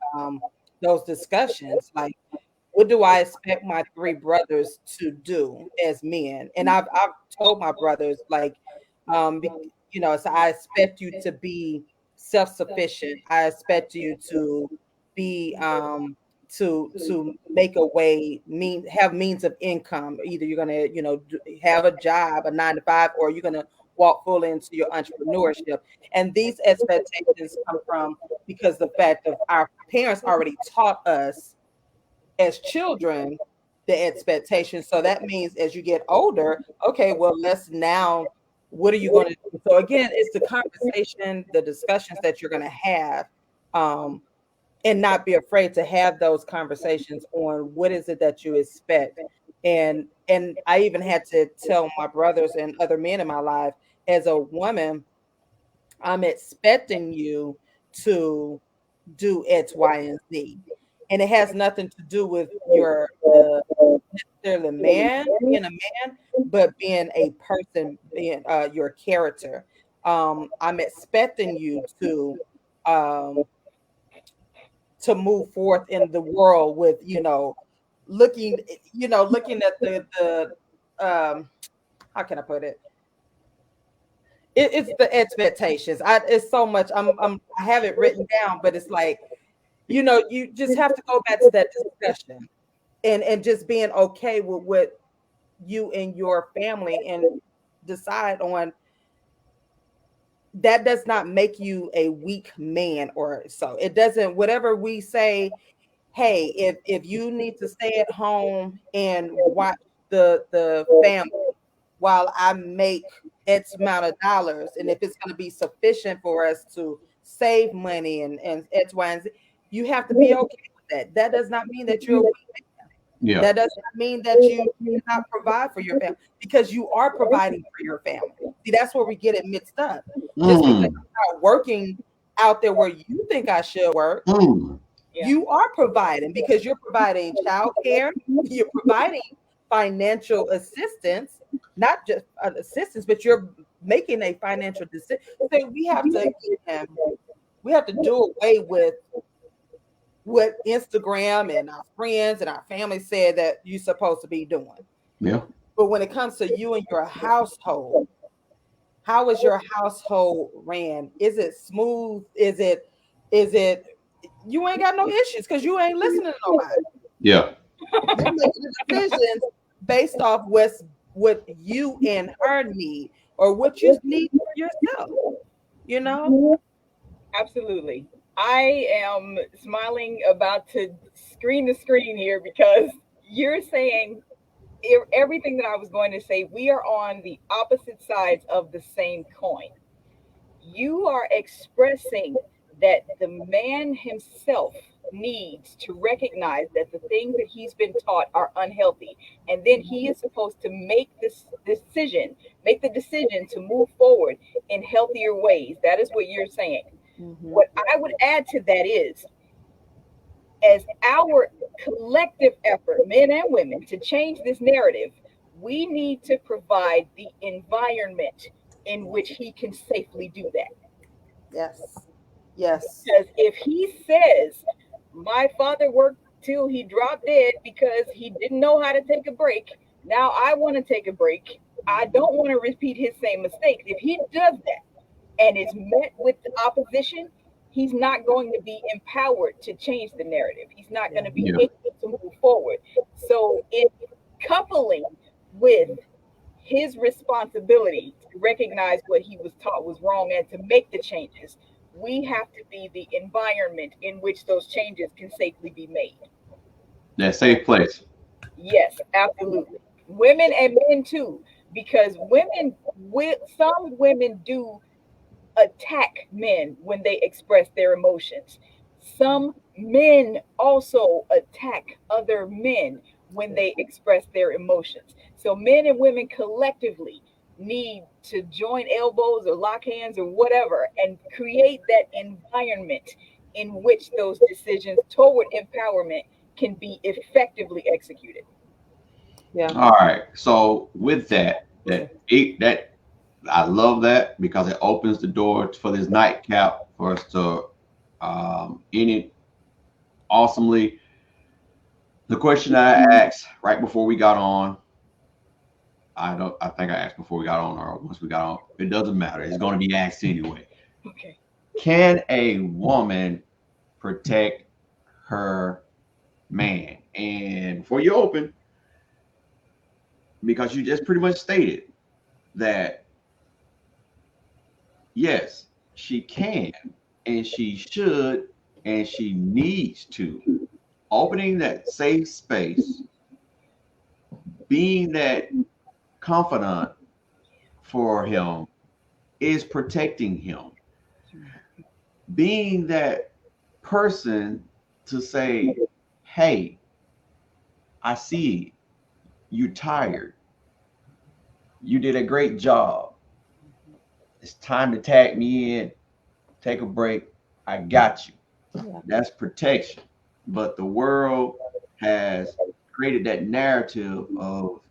discussions. Like, what do I expect my three brothers to do as men? And I've told my brothers like, so I expect you to be self-sufficient. I expect you to be to make a way have means of income. Either you're gonna have a job, a 9 to 5, or you're gonna walk fully into your entrepreneurship. And these expectations come from because the fact of our parents already taught us as children the expectations. So that means as you get older, okay, well, let's now, what are you going to do? So again, it's the conversation, the discussions that you're going to have, and not be afraid to have those conversations on what is it that you expect. And I even had to tell my brothers and other men in my life, as a woman, I'm expecting you to do X, Y, and Z. And it has nothing to do with necessarily man, being a man, but being a person, being your character. I'm expecting you um, to move forth in the world with, looking at the how can I put it? It's the expectations. It's so much. I have it written down, but it's like, you just have to go back to that discussion and just being okay with what you and your family and decide on. That does not make you a weak man or so. It doesn't, whatever we say, hey, if you need to stay at home and watch the family while I make X amount of dollars, and if it's going to be sufficient for us to save money and X, Y, and Z, you have to be okay with that. That does not mean that you're a weak man. Yeah. That does not mean that you cannot provide for your family because you are providing for your family. See, that's where we get it mixed up. Just because you're not working out there where you think I should work, you are providing because you're providing childcare, you're providing financial assistance, not just assistance, but you're making a financial decision. So we have to do away with what Instagram and our friends and our family said that you're supposed to be doing. Yeah. But when it comes to you and your household, how is your household ran? Is it smooth? Is it you ain't got no issues because you ain't listening to nobody. Yeah. You're making the decisions based off what you and her need or what you need for yourself, you know? Absolutely. I am smiling about to screen the screen here because you're saying everything that I was going to say. We are on the opposite sides of the same coin. You are expressing that the man himself needs to recognize that the things that he's been taught are unhealthy, and then he is supposed to make the decision to move forward in healthier ways. That is what you're saying. Mm-hmm. What I would add to that is, as our collective effort, men and women, to change this narrative, we need to provide the environment in which he can safely do that. Yes. Yes. Because if he says, my father worked till he dropped dead because he didn't know how to take a break, now I want to take a break. I don't want to repeat his same mistakes. If he does that and is met with opposition, he's not going to be empowered to change the narrative. He's not going to be Yeah. able to move forward. So, in coupling with his responsibility to recognize what he was taught was wrong and to make the changes, we have to be the environment in which those changes can safely be made. That safe place. Yes, absolutely. Women and men too, because some women do attack men when they express their emotions. Some men also attack other men when they express their emotions. So men and women collectively need to join elbows or lock hands or whatever and create that environment in which those decisions toward empowerment can be effectively executed. Yeah. All right. So with that I love that because it opens the door for this nightcap for us to end it awesomely. The question I asked right before we got on, I think I asked before we got on or once we got on. It doesn't matter. It's going to be asked anyway. Okay. Can a woman protect her man? And before you open, because you just pretty much stated that yes, she can and she should and she needs to. Opening that safe space, being that confidant for him is protecting him. Being that person to say, hey, I see you tired. You did a great job. It's time to tag me in, take a break. I got you. Yeah. That's protection. But the world has created that narrative of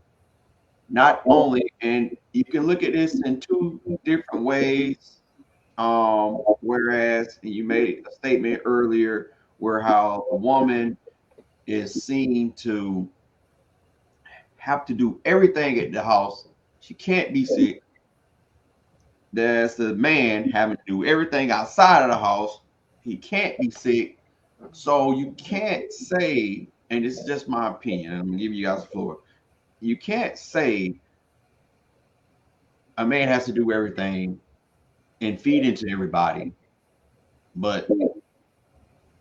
not only, and you can look at this in two different ways. Whereas you made a statement earlier where how a woman is seen to have to do everything at the house. She can't be sick. There's the man having to do everything outside of the house. He can't be sick. So you can't say, and this is just my opinion, I'm gonna give you guys the floor. You can't say a man has to do everything and feed into everybody, but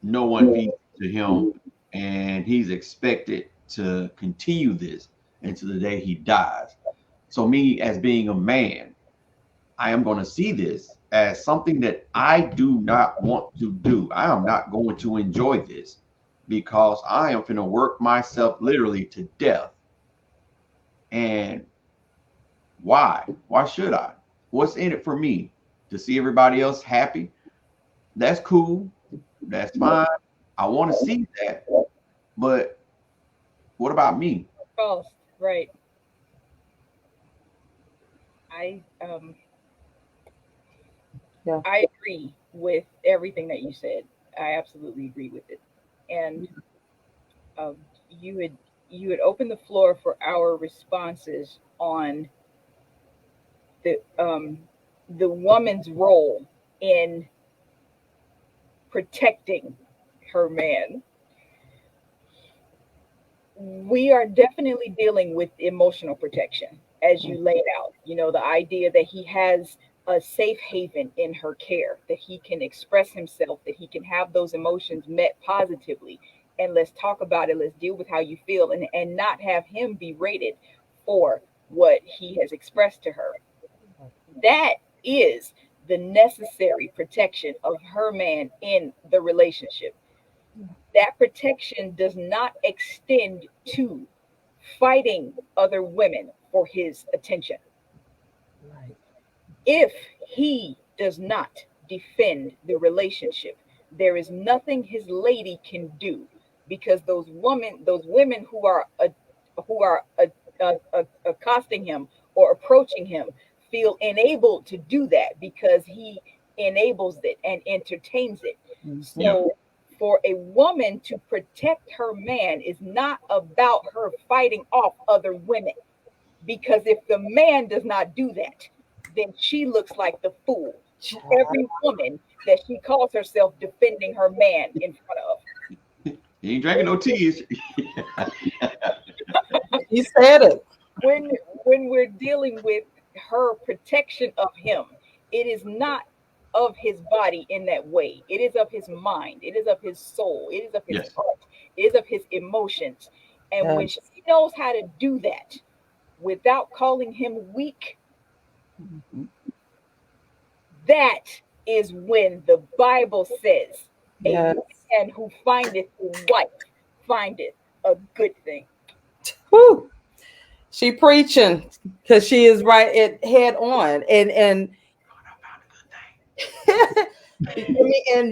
no one feeds to him, and he's expected to continue this until the day he dies. So, me as being a man, I am going to see this as something that I do not want to do. I am not going to enjoy this because I am going to work myself literally to death. And why? Why should I? What's in it for me? To see everybody else happy? That's cool. That's fine. I want to see that. But what about me? False. Right. I Yeah. I agree with everything that you said. I absolutely agree with it. And um, you had opened the floor for our responses on the the woman's role in protecting her man. We are definitely dealing with emotional protection, as you laid out. You know, the idea that he has a safe haven in her care, that he can express himself, that he can have those emotions met positively. And let's talk about it. Let's deal with how you feel, and not have him be rated for what he has expressed to her. That is the necessary protection of her man in the relationship. That protection does not extend to fighting other women for his attention. Right. If he does not defend the relationship, there is nothing his lady can do, because those women who are accosting him or approaching him feel enabled to do that because he enables it and entertains it. Yeah. So for a woman to protect her man is not about her fighting off other women, because if the man does not do that, then she looks like the fool to every woman that she calls herself defending her man in front of. He ain't drinking no teas. You said it. when when we're dealing with her protection of him, it is not of his body in that way. It is of his mind. It is of his soul. It is of his Yes. heart. It is of his emotions. And when she Yes. knows how to do that without calling him weak, Mhm. that is when the Bible says, a Yes. man who findeth a wife findeth a good thing. Whew. She preaching because she is right at head on, and and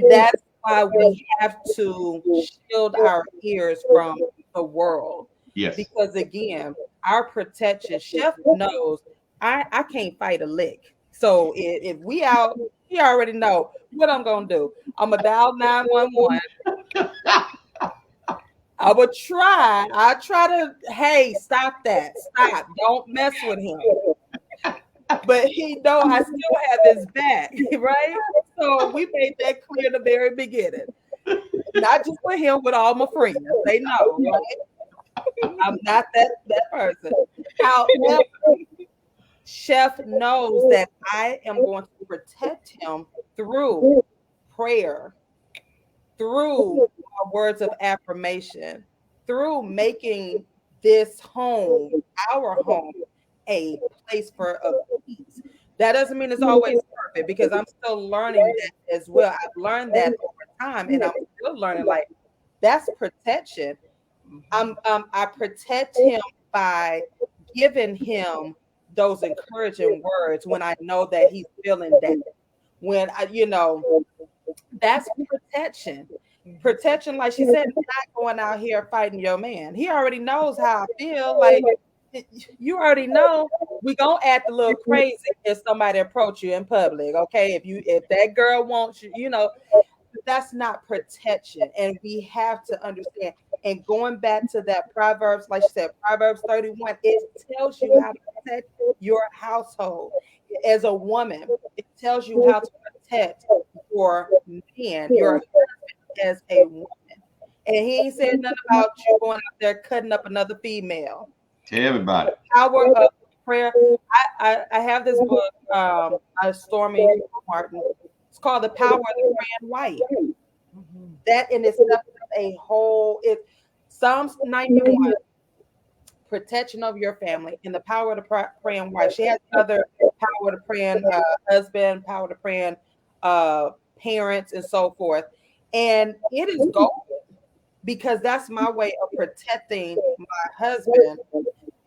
that's why we have to shield our ears from the world, Yes. because again, our protection. Chef knows I can't fight a lick. So if we out, he already know what I'm gonna do. I'm gonna dial 911. I would try. I try to, hey, stop that. Stop. Don't mess with him. But he know I still have his back, right? So we made that clear in the very beginning. Not just with him, with all my friends. They know, right? I'm not that person. However, Chef knows that I am going to protect him through prayer, through words of affirmation, through making this home, our home, a place for of peace. That doesn't mean it's always perfect, because I'm still learning that as well. I've learned that over time, and I'm still learning, like, that's protection. I protect him by giving him those encouraging words when I know that he's feeling that. When that's protection. Protection, like she said, is not going out here fighting your man. He already knows how I feel. Like, you already know we gonna act a little crazy if somebody approach you in public. Okay, if that girl wants you, that's not protection. And we have to understand. And going back to that Proverbs, like she said, Proverbs 31, it tells you how to protect your household. As a woman, it tells you how to protect your man, your husband, as a woman. And he ain't said nothing about you going out there cutting up another female. Tell everybody. Power of prayer. I have this book, by Stormy Martin. It's called The Power of the Praying Wife. That in itself is a whole. It Psalms 91, protection of your family, and the power of the praying wife. She has another power of the praying husband, power of the praying parents, and so forth. And it is golden, because that's my way of protecting my husband,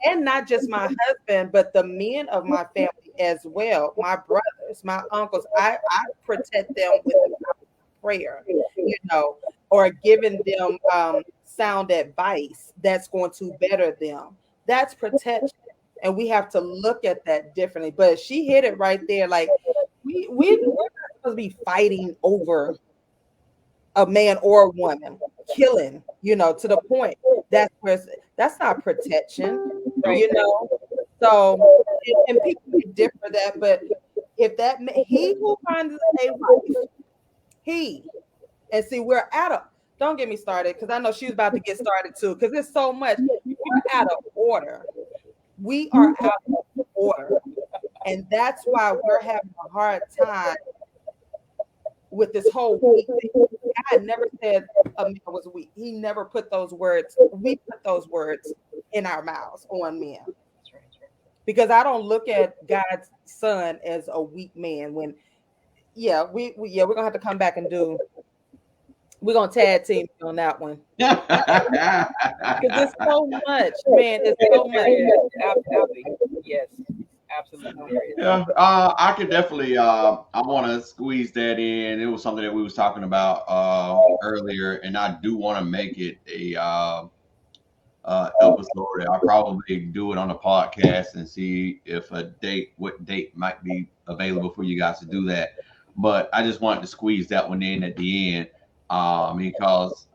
and not just my husband, but the men of my family as well. My brothers, my uncles, I protect them with prayer, or giving them sound advice that's going to better them. That's protection. And we have to look at that differently. But she hit it right there. Like, we're not supposed to be fighting over a man or a woman. killing, to the point. That's not protection, Right. So, and people can differ that, but if he who finds a wife, and see, we're out of, don't get me started, because I know she's about to get started too, because there's so much. We're out of order. We are out of order. And that's why we're having a hard time with this whole weak thing. God never said a man was weak. He never put those words. We put those words in our mouths on men. Because I don't look at God's son as a weak man. When, we're gonna have to come back and we're gonna tag team on that one. Because it's so much, man. It's so much. Absolutely. Yes. Absolutely. Yeah, I could definitely. I want to squeeze that in. It was something that we was talking about earlier, and I do want to make it a episode. I'll probably do it on a podcast and see if what date might be available for you guys to do that. But I just wanted to squeeze that one in at the end because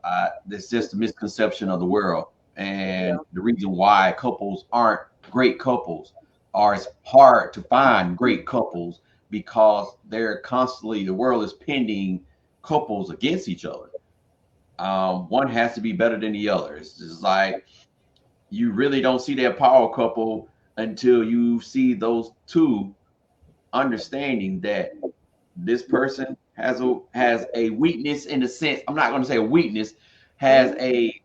it's just a misconception of the world, and the reason why couples aren't great couples, or it's hard to find great couples, because they're constantly, the world is pinning couples against each other. One has to be better than the other. It's just like you really don't see that power couple until you see those two understanding that this person has a weakness, in a sense. I'm not going to say a weakness, has a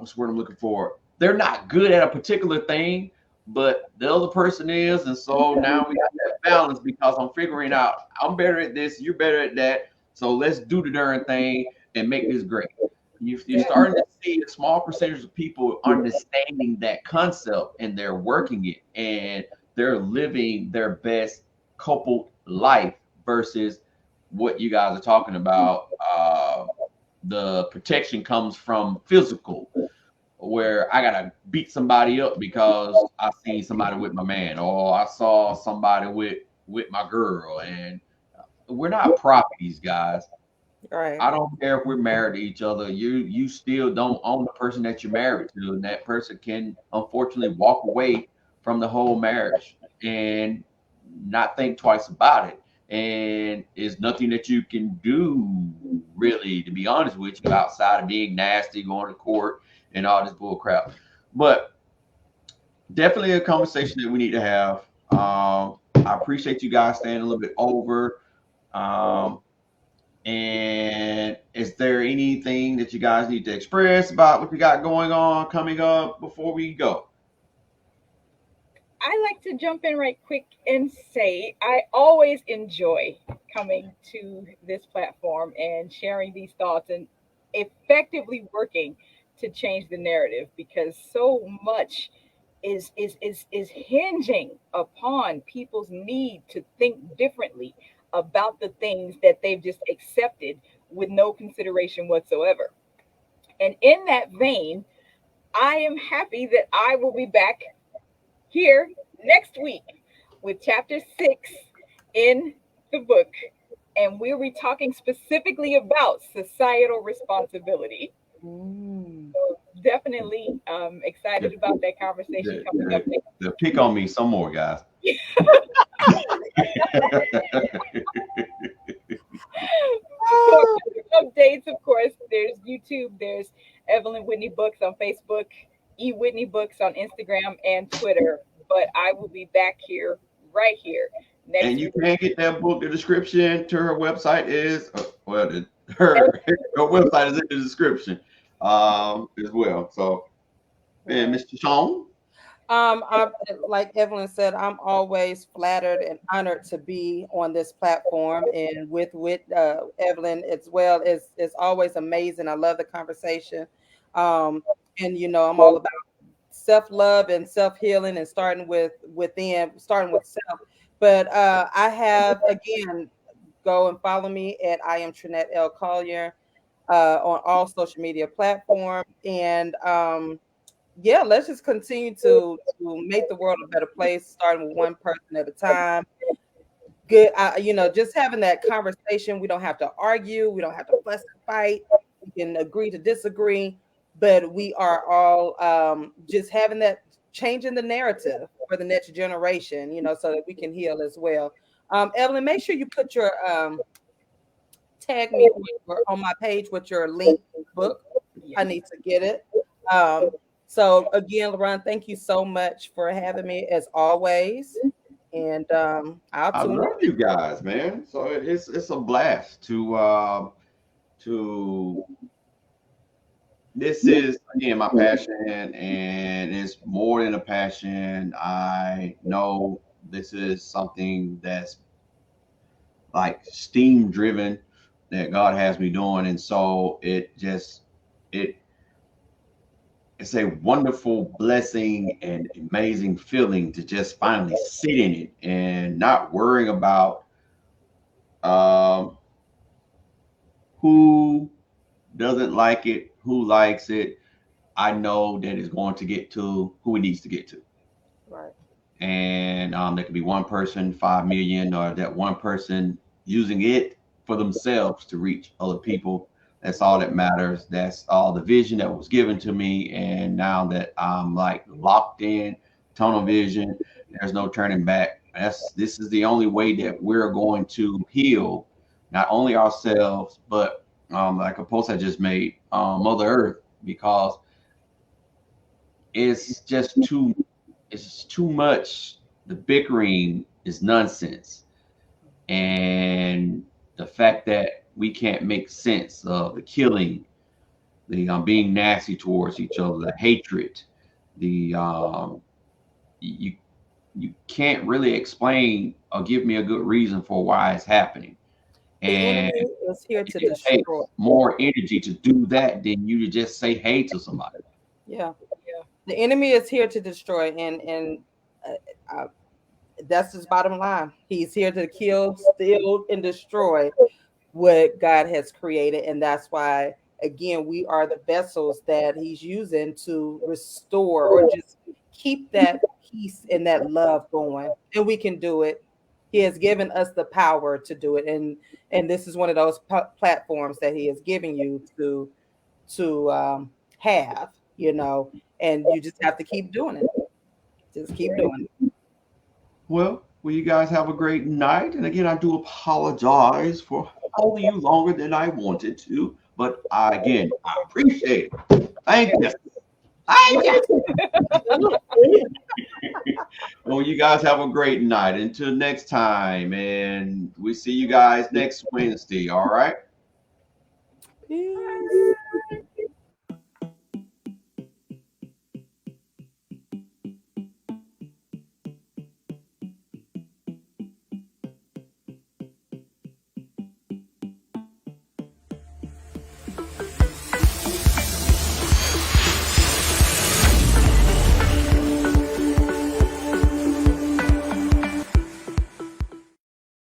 what's the word I'm looking for? They're not good at a particular thing, but the other person is, and so now we got that balance because I'm figuring out I'm better at this, you're better at that, so let's do the darn thing and make this great. You're starting to see a small percentage of people understanding that concept, and they're working it, and they're living their best couple life versus what you guys are talking about. The protection comes from physical, where I gotta beat somebody up because I seen somebody with my man, or I saw somebody with my girl, and we're not properties, guys. Right. I don't care if we're married to each other. You still don't own the person that you're married to, and that person can unfortunately walk away from the whole marriage and not think twice about it. And it's nothing that you can do, really, to be honest with you, outside of being nasty, going to court, and all this bull crap. But definitely a conversation that we need to have. I appreciate you guys staying a little bit over. Um, and is there anything that you guys need to express about what we got going on coming up before we go? I like to jump in right quick and say I always enjoy coming to this platform and sharing these thoughts and effectively working to change the narrative, because so much is hinging upon people's need to think differently about the things that they've just accepted with no consideration whatsoever. And in that vein, I am happy that I will be back here next week with chapter 6 in the book. And we'll be talking specifically about societal responsibility. So definitely excited about that conversation coming up next. Pick on me some more, guys. Updates, of course, there's YouTube, there's Evelyn Whitney Books on Facebook, Whitney Books on Instagram and Twitter. But I will be back here, right here, next and you week. can get that book. The description to her website is her website is in the description as well. So, and Mr. Tashon. I, like Evelyn said, I'm always flattered and honored to be on this platform, and with Evelyn as well. It's always amazing. I love the conversation, and I'm all about self-love and self-healing, and starting with self. But I have, again, go and follow me at I am Trinette L. Collier on all social media platforms, and let's just continue to make the world a better place, starting with one person at a time. Good, just having that conversation. We don't have to argue. We don't have to fuss and fight. We can agree to disagree, but we are all just having that changing the narrative for the next generation, so that we can heal as well. Evelyn, make sure you put your tag me on my page with your link book. I need to get it. So again, LaRon, thank you so much for having me as always. And I love you guys, man. So it's a blast to this is again my passion, and it's more than a passion. I know this is something that's like steam driven that God has me doing, and so it's a wonderful blessing and amazing feeling to just finally sit in it and not worrying about who doesn't like it, who likes it. I know that it's going to get to who it needs to get to. right. And there could be one person, 5 million, or that one person using it for themselves to reach other people. That's all that matters. That's all the vision that was given to me. And now that I'm like locked in, tunnel vision, there's no turning back. This is the only way that we're going to heal not only ourselves, but like a post I just made, Mother Earth, because it's just too much. The bickering is nonsense, and the fact that we can't make sense of the killing, the being nasty towards each other, the hatred, the you you can't really explain or give me a good reason for why it's happening. The And enemy is here to it takes destroy. more energy to do that than you to just say hey to somebody. Yeah, the enemy is here to destroy, and uh, that's his bottom line. He's here to kill, steal, and destroy what God has created, and that's why again we are the vessels that He's using to restore or just keep that peace and that love going, and we can do it. He has given us the power to do it, and this is one of those platforms that He has given you to have, and you just have to keep doing it. Just keep doing it. Well, you guys have a great night. And again, I do apologize for holding you longer than I wanted to. But again, I appreciate it. Thank you. Thank you. Well, you guys have a great night. Until next time. And we see you guys next Wednesday. All right. Peace.